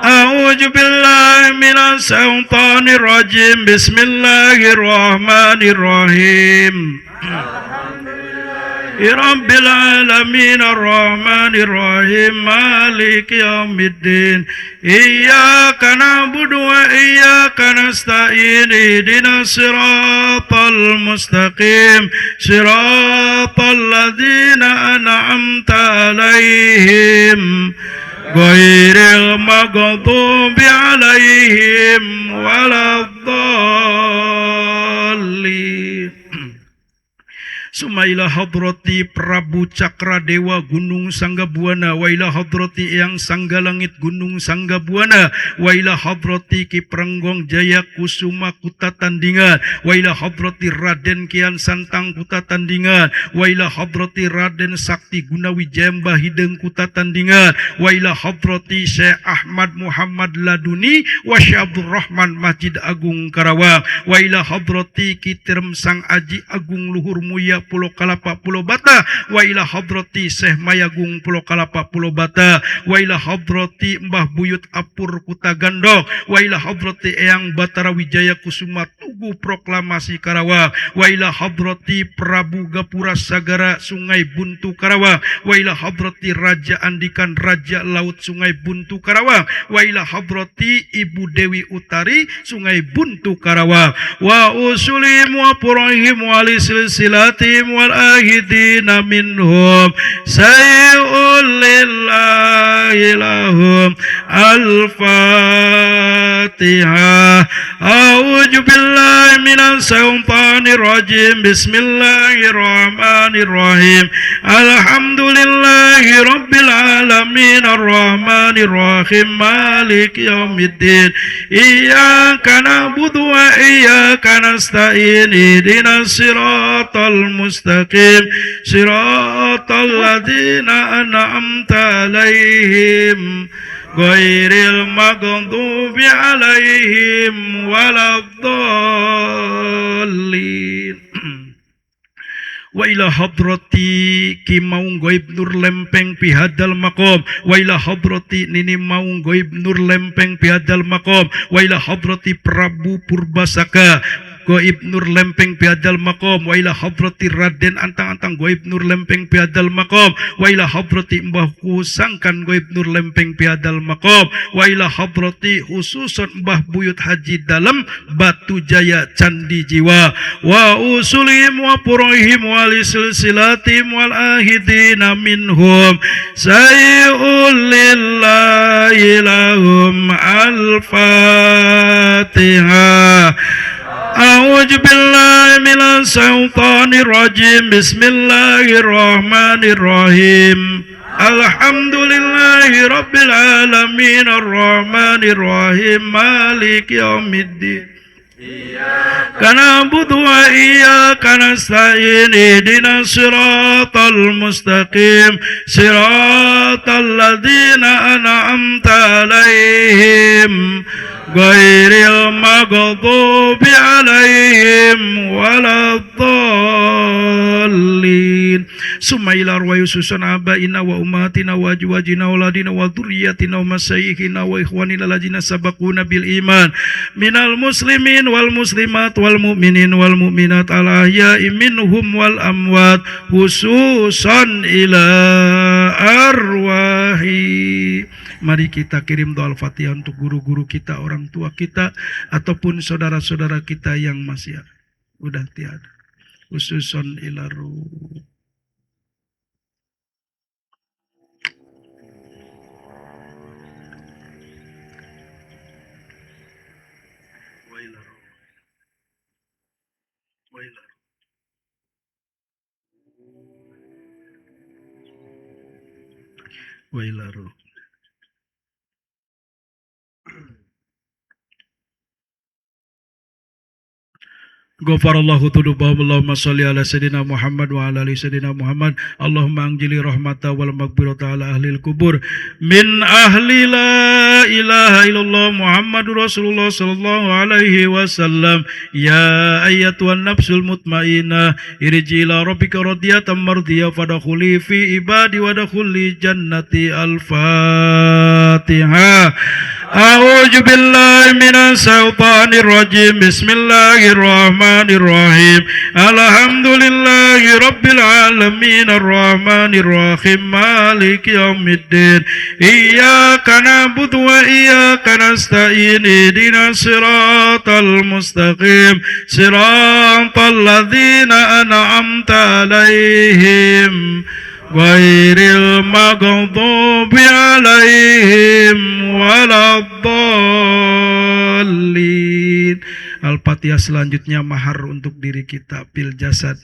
S4: A'udzu billahi minas syaitonir rajim. Bismillahirrahmanirrahim. Rabbil alamin arrahmanir rahim maliki yaumiddin. Iyyaka na'budu wa iyyaka nasta'in. Ihdinas siratal mustaqim. Siratal ladzina an'amta 'alaihim ghairil maghdubi 'alaihim waladdallin. Sumaila hadrati Prabu Cakradewa Gunung Sanggabuana, wa ila hadrati Eyang Sanggalangit Gunung Sanggabuana, wa ila hadrati Ki Prenggong Jaya Kusuma Kuta Tandingan, wa ila hadrati Raden Kian Santang Kuta Tandingan, wa ila hadrati Raden Sakti Gunawijayamba Hideng Kuta Tandingan, wa ila hadrati Syekh Ahmad Muhammad Laduni wa Syekh Abdul Rahman Masjid Agung Karawang, wa ila hadrati Ki Tirem Sang Aji Agung Luhur Muya Pulau Kalapa Pulau Bata, wa ila hadrati Syekh Mayagung Pulau Kalapa Pulau Bata, wa ila hadrati Mbah Buyut Apur Kuta Gandok, wa ila hadrati Eyang Batara Wijaya Kusuma Tugu Proklamasi Karawang, wa ila hadrati Prabu Gapura Sagara Sungai Buntu Karawang, wa ila hadrati Raja Andikan Raja Laut Sungai Buntu Karawang, wa ila hadrati Ibu Dewi Utari Sungai Buntu Karawang, wa usulim wa purahim wa silsilatim wal ahidina minhum sayyul lillahi lahum al-fatihah. A'udzu billahi minas syaitonir rajim. Bismillahirrahmanirrahim. Alhamdulillahi rabbil alamin arrahmanir rahim maliki yaumiddin. Iyyaka na'budu wa iyyaka nasta'in. Ihdinas siratal mustaqim. Siratal ladzina an'amta 'alaihim ghairil maghdubi 'alaihim waladdallin. Wa ila hadrati Ki Maung Goib Nur Lempeng Pihadal Maqam, wa ila hadrati Nini Maung Goib Nur Lempeng Pihadal Maqam, wa ila hadrati Prabu Purbasaka Goib Nur Lempeng Pihadal Maqam, wa ila hadrati Raden Antang-Antang Goib Nur Lempeng Pihadal Maqam, wa ila hadrati Mbahku Sangkan Goib Nur Lempeng Pihadal Maqam, wa ila hadrati khususon Mbah Buyut Haji Dalam Batu Jaya Candi Jiwa, wa usulim wa purahim wa silsilatim wal ahidina minhum sayyul lillahi lahum al-fatihah. A'udzu billahi minas syaitonir rajim. Bismillahirrahmanirrahim. Alhamdulillahi rabbil alamin arrahmanir rahim maliki yaumiddin. Iyyaka na'budu wa iyyaka nasta'in. Ihdinas siratal mustaqim. Siratal ladzina an'amta 'alaihim ghairil maghdubi 'alaihim waladdallin. Sumaila arwayu susana abaina wa umatina wa ajwajina wa ladina wa dzurriyyatina wa masayikhina wa ikhwanina ladzina sabaquna bil iman minal muslimin wal muslimat wal mu'minin wal mu'minat al ahya'i minhum wal amwat khususan ila arwahi. Mari kita kirim doa al-fatihah untuk guru-guru kita, orang tua kita, ataupun saudara-saudara kita yang masih udah tiada. Khususan ila ruh. Wa ila ruh. Ghafarallahu dzunubahum. Allahumma shalli ala sayyidina Muhammad wa ala ali sayyidina Muhammad. Allahumma anjili rahmata wal maghfirata ala ahlil kubur min ahli la ilaha illallah Muhammadur Rasulullah sallallahu alaihi wasallam. Ya ayyatuhan nafsul mutmainnah irji ila rabbika radiyatan mardiyah fadkhuli fi ibadi wadkhuli jannati. Al-Fatihah. A'udzu billahi minas syaitonir rajim. Bismillahirrahmanirrahim. Alhamdulillahi rabbil alamin arrahmanir rahim maliki yaumiddin. Iyyaka na'budu wa iyyaka nasta'in. Ihdinas siratal mustaqim. Siratal ladzina an'amta 'alaihim ghairil maghdubi 'alaihim waladdallin. Al-Fatihah. Selanjutnya mahar untuk diri kita, bil jasad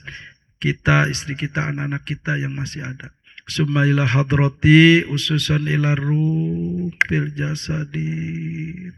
S4: kita, istri kita, anak-anak kita yang masih ada. Summa ila hadrati ususan ila ruh fil jasadi.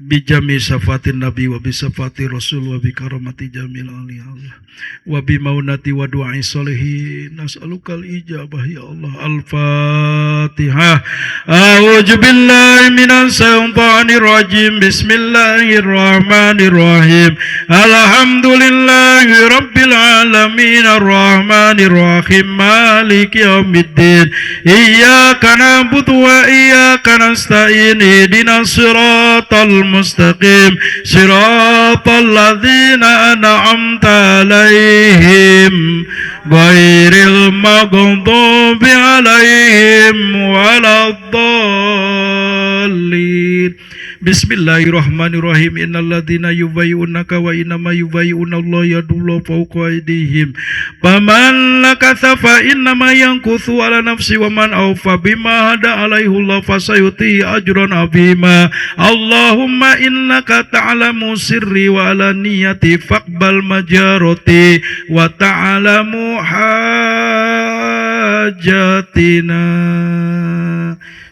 S4: Bijami syafatin Nabi wa bisafati Rasul wa bikaramati jamil ali Allah wa bimaunati wa du'ai salihin nas'alukal ijabah ya Allah. Al-Fatihah. A'udzu billahi minas syaitonir rajim. Bismillahirrahmanirrahim. Alhamdulillahi rabbil alamin arrahmanir rahim maliki yaumiddin. Iyyaka na'budu wa iyyaka nasta'in. Ihdinas siratal mustaqim siratal ladzina an'amta alaihim ghairil maghdubi alaihim waladdallin. Bismillahirrahmanirrahim. Innalladzina yubayyi'unaka wa innama yubayyi'una Allah yadullahu fawqa aydihim faman nakatha fa innama yankuthu ala nafsi wa man awfa bima hada alaihi Allah fasayutihi ajran azima. Allahumma innaka ta'lamu sirri wa alaniyati faqbal majarati wa ta'lamu hajatina.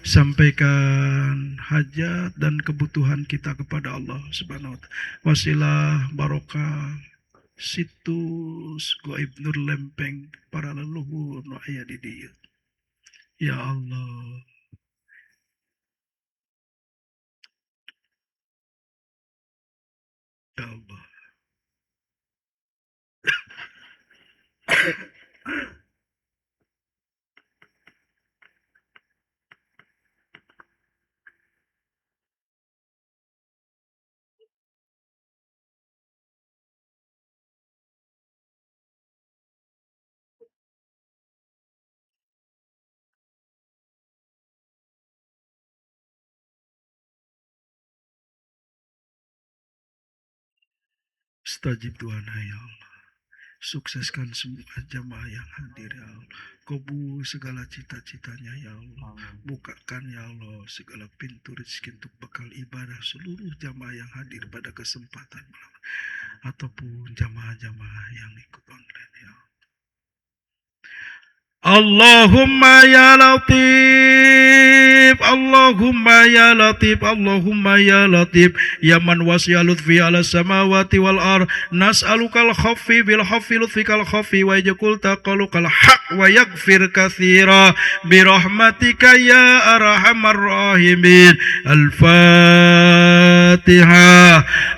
S4: Sampaikan hajat dan kebutuhan kita kepada Allah Subhanahu wa ta'ala. Wasilah barokah situs Gaib Nur Lempeng para leluhur nu aya di dieu. Ya Allah. Ya Allah. Stajib Tuhan ya Allah. Sukseskan semua jamaah yang hadir ya Allah. Kabul segala cita-citanya ya Allah. Bukakan ya Allah segala pintu rezeki untuk bekal ibadah seluruh jamaah yang hadir pada kesempatan malam ataupun jamaah-jamaah yang ikut online ya Allah. Allahumma ya Latif, Allahumma ya Latif, Allahumma ya Latif, ya man wasi'a lutfi ala samawati wal ar, nas'alukal khaffi bil khaffi lutfikal khaffi wa yajkul taqalukal haq wa yaghfir katsira bi rahmatika ya arhamar rahimin. Al-Fatihah.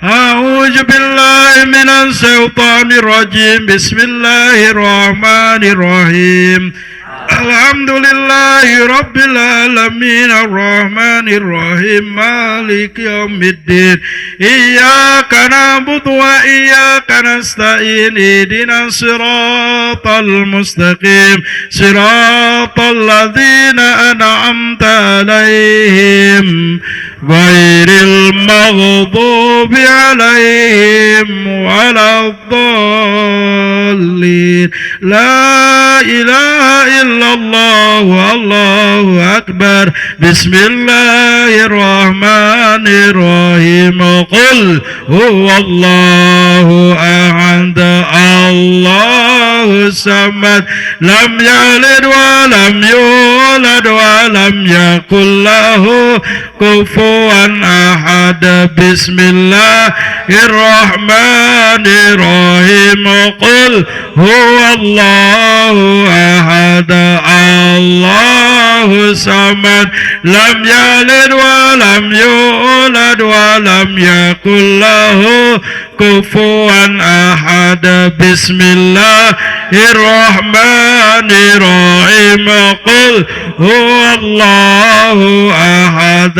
S4: A'udzu billahi minas syaitonir rajim. Bismillahirrahmanirrahim. Alhamdulillahi rabbil alamin arrahmanir rahim maliki yaumiddin. Iyyaka na'budu wa iyyaka nasta'in. Ihdinas siratal mustaqim siratal ladzina an'amta alaihim ghairil maghdubi alaihim waladdallin. La ilaha illallah wallahu akbar. Bismillahirrahmanirrahim. Qul huwallahu ahad Allahu samad lam yalid wa lam yulad wa lam yakul lahu kufuwan ahad. Bismillahirrahmanirrahim. Qul huwallahu ahad Allahu samad lam yalid wa lam yulad wa lam yakul lahu kufuwan ahad. Bismillahirrahmanirrahim. Qul huwallahu ahad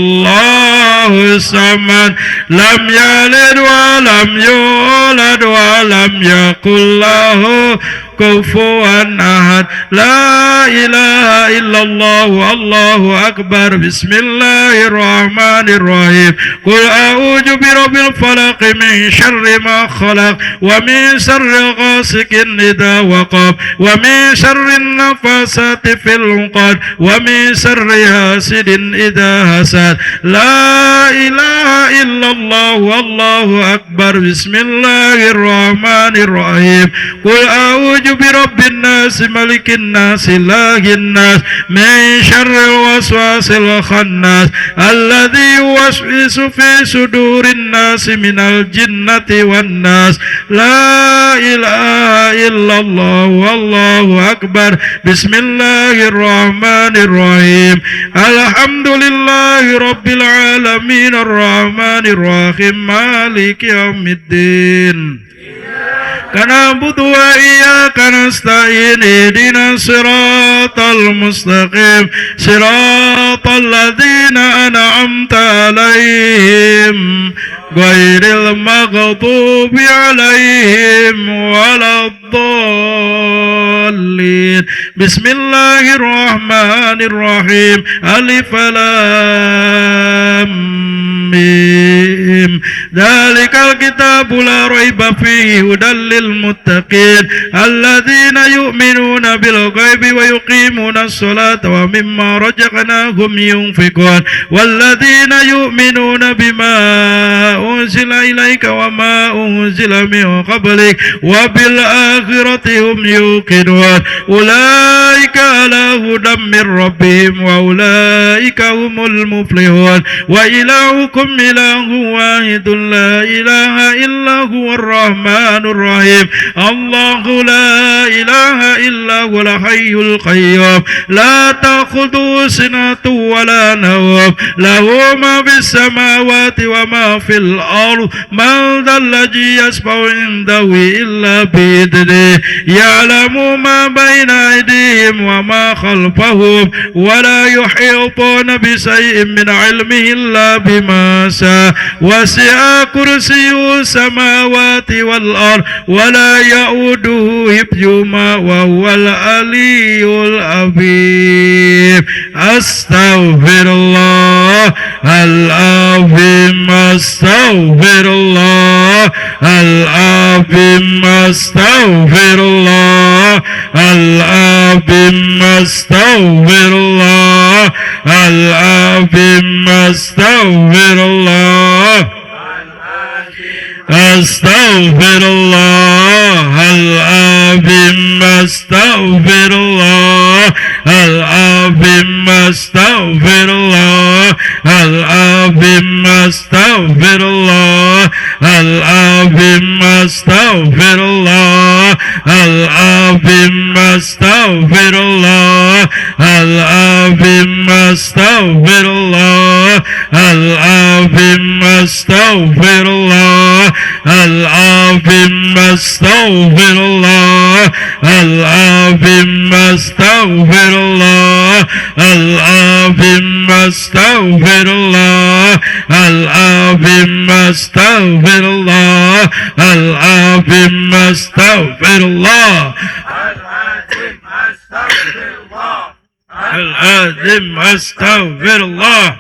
S4: Allahu samad lam yalid wa lam yulad wa lam yakul lahu kufuwan ahad. La ilaha illallah Allahu akbar. Bismillahirrahmanirrahim. Qul a'udzu birabbil falaq min syarri ma khalaq wa min syarri ghasikin idza waqab wa min syarri nafasati fil 'uqad wa min syarri hasidin idza hasad. La ilaha illallah Allahu akbar. Bismillahirrahmanirrahim. Qul a'udzu birabbin nas malikin nas ilahin nas min syarril waswasil khannas alladzi yuwaswisu fi sudurin nas minal jinnati wan nas. La ilaha illallah wallahu akbar. Bismillahirrahmanirrahim. Alhamdulillahi rabbil alamin arrahmanir rahim maliki yaumiddin. Na'budu wa iyyaka nasta'in ihdinas siratal mustaqim siratal ladzina an'amta 'alaihim ghairil maghdubi 'alaihim waladdallin. Bismillahirrahmanirrahim. Alif lam mim. Dzalikal kitabu la raiba fihi hudal lil muttaqin alladzina yu'minuna bil ghaibi wa yuqimuna as-salata wa mimma razaqnahum yunfiqun walladzina yu'minuna bima unzila ilaika wa ma unzila min qablik wa bil akhirati hum yuqinun ulaika ala hudan min rabbihim wa ulaika humul muflihun. Wa ilahukum ilahun wahidun la ilaha illa huwar rahmanur rahim. Allahu la ilaha illa huwal hayyul qayyum la ta'khudhuhu sinatun wa la nawm lahu ma fis samawati wa ma fil ardh man dhal ladzi yashfa'u indahu illa bi idhnihi ya'lamu ma bayna aydihim wa ma khalfahum wa la yuhituna bi shay'in min 'ilmihi illa bima sha'a wasi'a kursiyyuhu samawati wal ardh wa la ya'uduhu hifdhuhuma wa huwal aliyyul azim. Astaghfirullah al-azim. Astaghfirullah al-azim. Astaghfirullah al-azim. Astaghfirullah al-azim. Astaghfirullah Astaghfirullah al-azim. Astaghfirullah al-azim. Astaghfirullah al-azim. Astaghfirullah al-azim. Astaghfirullah al-azim. Astaghfirullah al-azim. Astaghfirullah al-azim. Astaghfirullah al-azim. Astaghfirullah al-azim. Astaghfirullah al-azim. Astaghfirullah al-azim. Astaghfirullah al-azim. Astaghfirullah al-azim. Astaghfirullah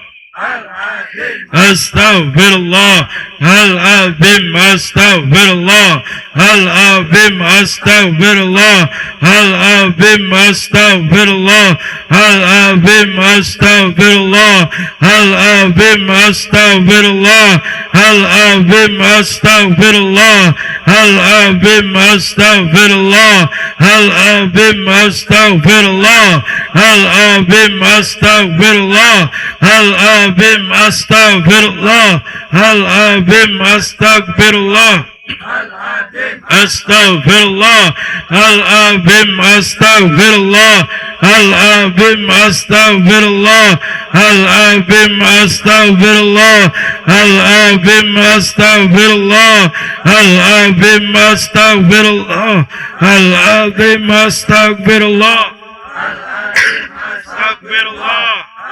S4: Astaghfirullah al-azim. Astaghfirullah al-azim. Astaghfirullah al-azim. Astaghfirullah al-azim. Astaghfirullah al-azim. Astaghfirullah al-azim. Astaghfirullah al-azim. Astaghfirullah al-azim. Astaghfirullah al-azim. Astaghfirullah al-azim. Astaghfirullah al-azim. Astaghfirullah Astaghfirullah al-azim. Astaghfirullah al-azim. Astaghfirullah al-azim. Astaghfirullah al-azim. Astaghfirullah al-azim. Astaghfirullah al-azim. Astaghfirullah Astaghfirullah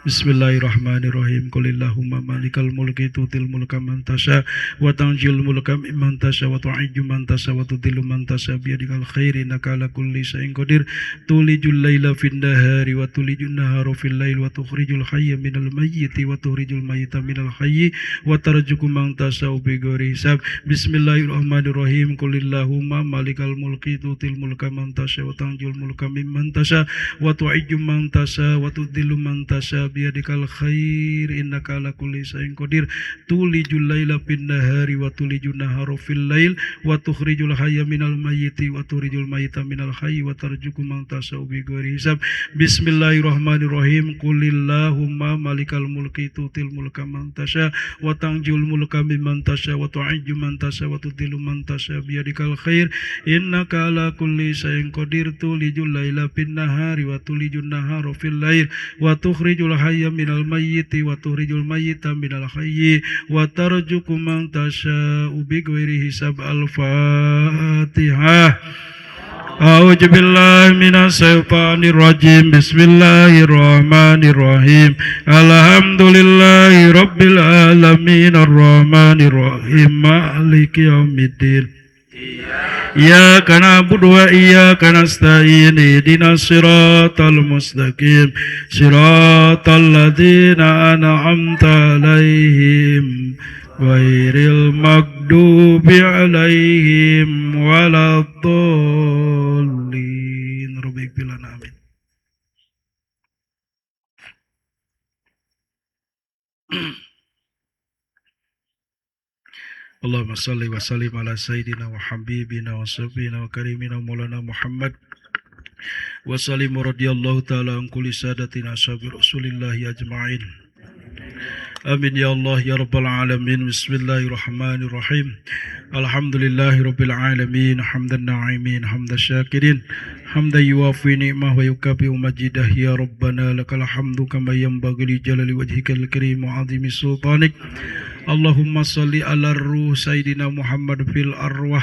S4: Bismillahirrahmanirrahim. Qulillahumma malikal mulki tutil mulka man tasha wa tanjil mulka mimman tasha wa tu'izzu man tasha wa tudhillu man tasha biyadikal khair innaka ala kulli syai'in qadir. Tulijul laila fin nahari wa tulijun nahara fil lail wa tukhrijul hayya minal mayyiti wa tukhrijul mayyita minal hayyi wa tarzuqu man tasha bighairi hisab. Bismillahirrahmanirrahim. Qulillahumma malikal mulki tutil mulka man tasha wa tanjil mulka mimman tasha wa tu'izzu man tasha wa tudhillu man tasha biyadikal khair innaka ala kulli syai'in qadir. Tulijul laila fin nahari wa tulijun nahara fil lail wa tukhrijul hayya minal mayyiti wa tukhrijul mayyita minal hayyi wa tarzuqu man tasha bighairi hisab. Bismillahirrahmanirrahim. Qulillahumma malikal mulki tutil mulka man tasha wa tanjul mulka mimman tasha wa tu'izzu man tasha wa tudhillu man tasha biyadikal khair innaka ala kulli syai'in qadir. Tulijul laila fin nahari wa tulijun nahara fil lail wa tukhrijul hayya minal mayyiti wa tukhrijul mayyita minal hayyi wa tarzuqu man tasya'u bighairi hisab. Al-Fatihah. A'udzu billahi minasy syaithanir rajim. Bismillahirrahmanirrahim. Alhamdulillahi rabbil alamin arrahmanir rahim maliki yaumiddin. Iyyaka na'budu wa iyyaka nasta'in. Ihdinas siratal mustaqim. Siratal ladzina an'amta 'alaihim ghairil maghdubi 'alaihim waladdallin. Rabbik bilana amin. Allahumma salli wa sallim ala sayyidina wa habibina wa safina wa karimina maulana Muhammad wa sallim radhiyallahu ta'ala an kulli sadatina ashabi rasulillahi ajma'in. Amin ya Allah ya rabbal alamin. Bismillahirrahmanirrahim. Alhamdulillahi rabbil alamin. Hamdan na'imin hamdan syakirin hamdan yuwafi ni'mah wa yukafi majidah. Ya Rabbana lakal hamdu kama yanbaghi li jalali wajhikal karim wa 'azimi sultanik. Allahumma salli ala ruh Sayyidina Muhammad fil arwah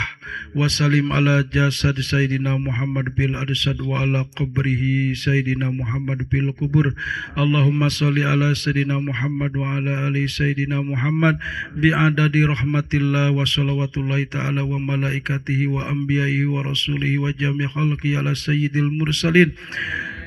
S4: wa salim ala jasad Sayyidina Muhammad fil adsad wa ala qabrihi Sayyidina Muhammad fil kubur. Allahumma salli ala Sayyidina Muhammad wa ala ali Sayyidina Muhammad bi'adadi rahmatillah wa salawatullahi ta'ala wa malaikatihi wa anbiya'ihi wa rasulihi wa jami' khalqi ala sayyidil mursalin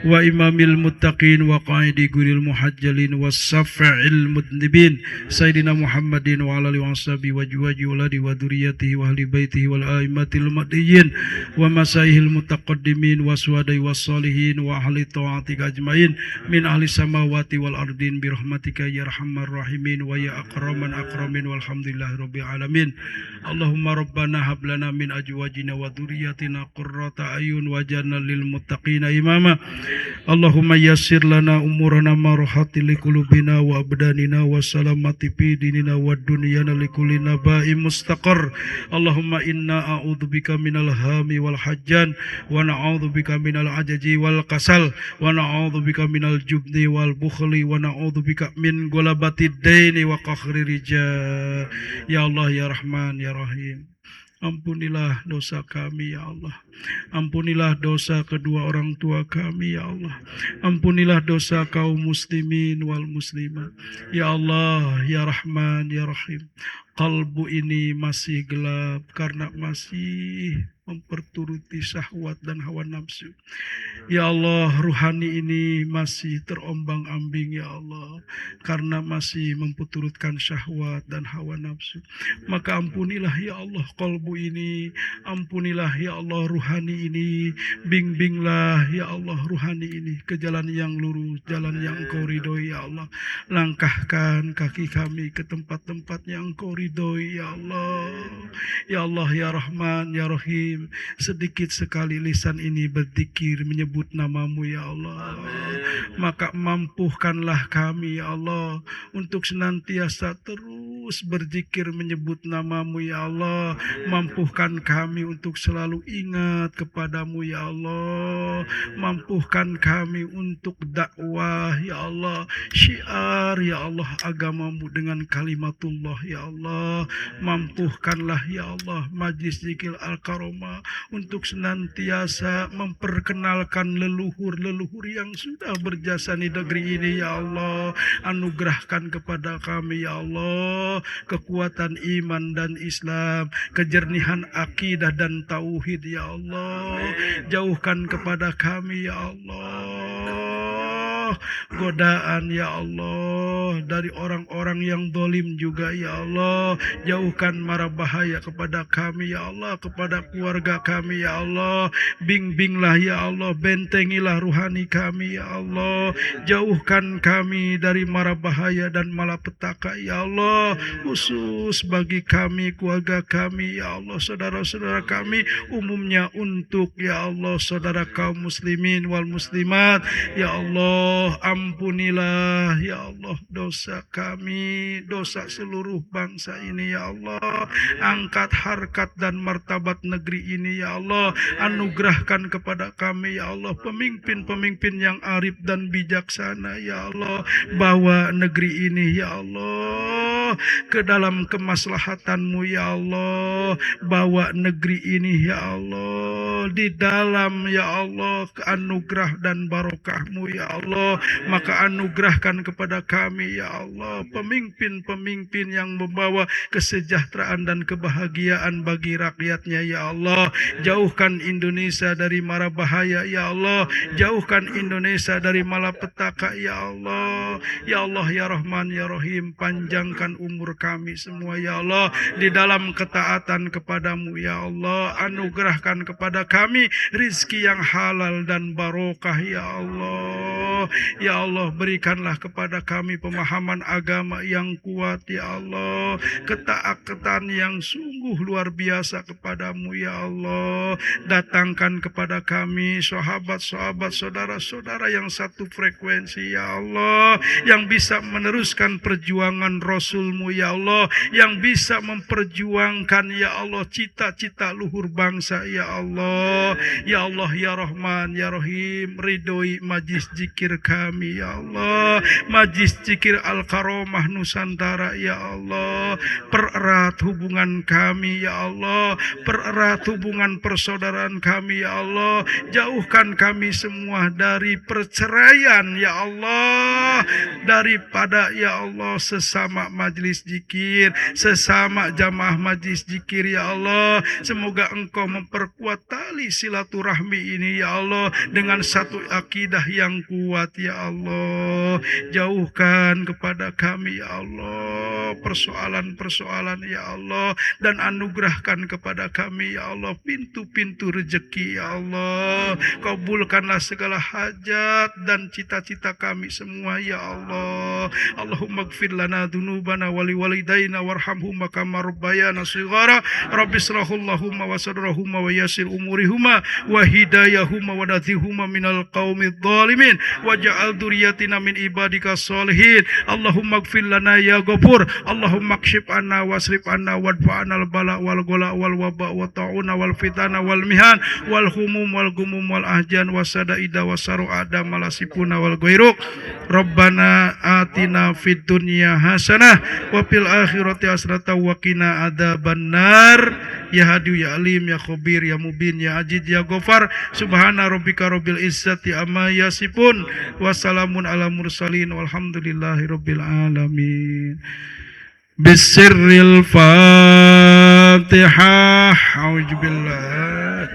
S4: wa imamil muttaqin wa qaidi guril muhajjalin wa safa'il mudnibin Sayyidina Muhammadin wa ala alihi wa sahbihi wa juwaji uladi wa duriyatihi wa ahli baitihi wal a'immatil madiyyin wa masaihil mutaqaddimin wa suwadai wa salihin wa ahli ta'atika ajmain min ahli samawati wal ardin birahmatika ya arhamar rahimin wa ya akraman akramin walhamdulillahi rabbil alamin. Allahumma rabbana hab lana min azwajina wa dhurriyyatina qurrata ayun waj'alna lil muttaqina imama. Allahumma yassir lana umurana marhati liqulubina wa abdanina wa salamati fi dinina wa dunyana likulli naba'in mustaqar. Allahumma inna a'udzubika minal hami wal hajjan wa na'udzubika minal ajaji wal kasal wa na'udzubika minal jubni wal bukhli wa na'udzubika min gulabatid daini wa qakhri rijal. Ya Allah ya Rahman ya Rahim. Ampunilah dosa kami ya Allah. Ampunilah dosa kedua orang tua kami ya Allah. Ampunilah dosa kaum muslimin wal muslimat. Ya Allah ya Rahman ya Rahim. Kalbu ini masih gelap karena masih memperturuti syahwat dan hawa nafsu. Ya Allah, ruhani ini masih terombang-ambing ya Allah, karena masih memperturutkan syahwat dan hawa nafsu. Maka ampunilah ya Allah kalbu ini, ampunilah ya Allah ruhani ini, bimbinglah ya Allah ruhani ini ke jalan yang lurus, jalan yang Engkau ridhoi ya Allah. Langkahkan kaki kami ke tempat-tempat yang Engkau ridhoi ya Allah. Ya Allah ya Rahman ya Rahim. Sedikit sekali lisan ini berzikir menyebut namamu ya Allah. Maka mampukanlah kami ya Allah untuk senantiasa terus berzikir menyebut namamu ya Allah. Mampukan kami untuk selalu ingat kepadamu ya Allah. Mampukan kami untuk dakwah ya Allah, syiar ya Allah agamamu dengan kalimatullah ya Allah. Mampukanlah ya Allah majlis zikir al-karomah Allah, untuk senantiasa memperkenalkan leluhur-leluhur yang sudah berjasa di negeri ini ya Allah. Anugerahkan kepada kami ya Allah kekuatan iman dan Islam, kejernihan akidah dan tauhid ya Allah. Jauhkan kepada kami ya Allah godaan ya Allah dari orang-orang yang dolim juga ya Allah. Jauhkan mara bahaya kepada kami ya Allah, kepada keluarga kami ya Allah. Bimbinglah ya Allah, bentengilah ruhani kami ya Allah. Jauhkan kami dari mara bahaya dan malapetaka ya Allah, khusus bagi kami, keluarga kami ya Allah, saudara-saudara kami umumnya, untuk ya Allah saudara kaum muslimin wal muslimat ya Allah. Ampunilah ya Allah dosa kami, dosa seluruh bangsa ini ya Allah. Angkat harkat dan martabat negeri ini ya Allah. Anugerahkan kepada kami ya Allah pemimpin-pemimpin yang arif dan bijaksana ya Allah. Bawa negeri ini ya Allah ke dalam kemaslahatanmu ya Allah. Bawa negeri ini ya Allah di dalam ya Allah anugerah dan barokahmu ya Allah. Maka anugerahkan kepada kami ya Allah pemimpin-pemimpin yang membawa kesejahteraan dan kebahagiaan bagi rakyatnya ya Allah. Jauhkan Indonesia dari mara bahaya ya Allah. Jauhkan Indonesia dari malapetaka ya Allah. Ya Allah ya Rahman ya Rahim, panjangkan umur kami semua ya Allah di dalam ketaatan kepadamu ya Allah. Anugerahkan kepada kami rizki yang halal dan barokah ya Allah. Ya Allah, berikanlah kepada kami pemahaman agama yang kuat ya Allah, ketaatan yang sungguh luar biasa kepadamu ya Allah. Datangkan kepada kami sahabat-sahabat, saudara-saudara yang satu frekuensi ya Allah, yang bisa meneruskan perjuangan Rasulmu ya Allah, yang bisa memperjuangkan ya Allah cita-cita luhur bangsa ya Allah. Ya Allah ya Rahman ya Rahim, ridhoi majlis zikir kami ya Allah, majlis zikir Al-Karomah Nusantara ya Allah. Pererat hubungan kami ya Allah, pererat hubungan persaudaraan kami ya Allah. Jauhkan kami semua dari perceraian ya Allah, daripada ya Allah sesama majlis zikir, sesama jamaah majlis zikir ya Allah. Semoga Engkau memperkuat tali silaturahmi ini ya Allah dengan satu akidah yang kuat ya Allah. Jauhkan kepada kami ya Allah persoalan-persoalan ya Allah, dan anugerahkan kepada kami ya Allah pintu-pintu rezeki ya Allah. Kabulkanlah segala hajat dan cita-cita kami semua ya Allah. Allahumma gfir lana dunubana wali walidaina warhamhuma kama rabbayana shighara. Rabbisrahallahumma wa sadrahumma wa yasir umurihuma wa hidayahuma wa nadhihuma minal qaumid dhalimin waj'al dzurriyyatina min ibadika sholihin. Allahumma gfir lana ya ghafur. Allahumma kshif anna wasrif anna wadfa'na al bala wal ghala wal waba wa ta'una wal fitana wal mihan wal humum wal gumum wal ahjan wasadaida wasaru adam malasipuna wal ghairuk. Rabbana atina fid dunya hasanah wa fil akhirati hasanah wa qina adzabannar. Ya Hadi ya Alim ya Khabir ya Mubin ya Ajid ya Ghafar. Subhana rabbika rabbil izzati amma yasifun wa salamun ala mursalin walhamdulillahi rabbil alamin. Bisirril Fatihah. Auzubillah.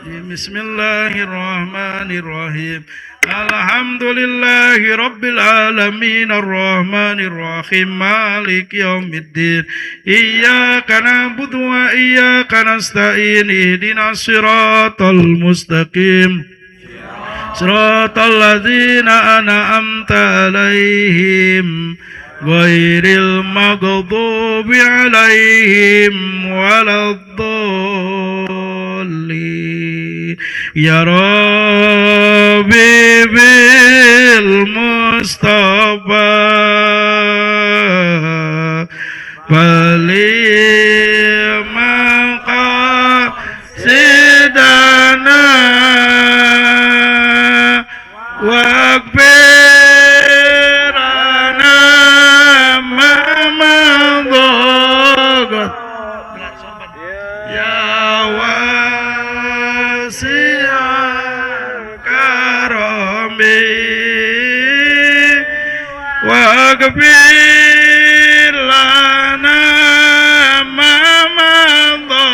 S4: Bismillahirrahmanirrahim. Alhamdulillahi rabbil alamin arrahmanir rahim maliki yaumiddin. Iyyaka na'budu wa iyyaka nasta'in. Ihdinas siratal mustaqim. Siratal ladzina an'amta 'alaihim ghairil maghdubi 'alaihim waladdallin. Ya Rabbi bil Mustafa bali maqasidana waqfirana ma madhagat ya واغفر لنا ما مضى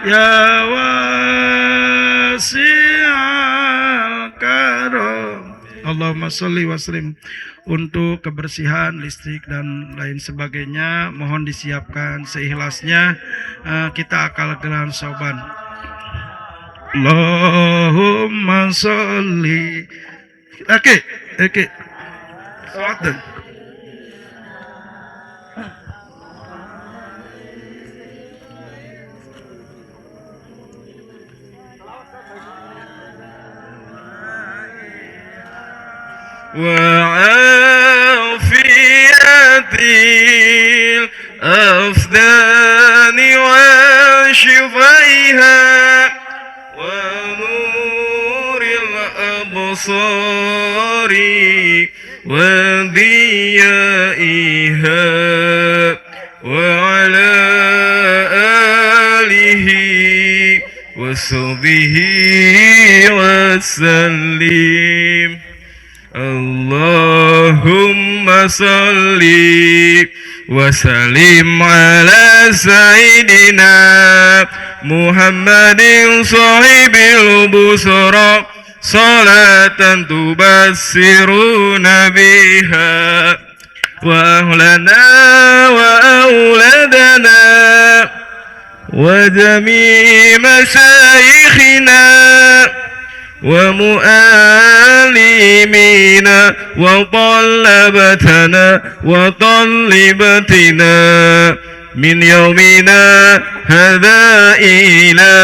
S4: يا واسع الكرم. Allahumma sholli wa sallim. Untuk kebersihan listrik dan lain sebagainya mohon disiapkan seikhlasnya. Kita akal gelar soban. Allahumma sholli. Oke. Salat.
S3: وعافية الأفدان وشفيها ونور الأبصار وضيائها وعلى آله وصحبه وسلم. اللهم صل وسلم على سيدنا محمد صاحب البشرى صلاة تبصرون بها وأهلنا وأولادنا وجميع مشايخنا ومؤلمينا وطلبتنا وطلبتنا من يومنا هذا إلى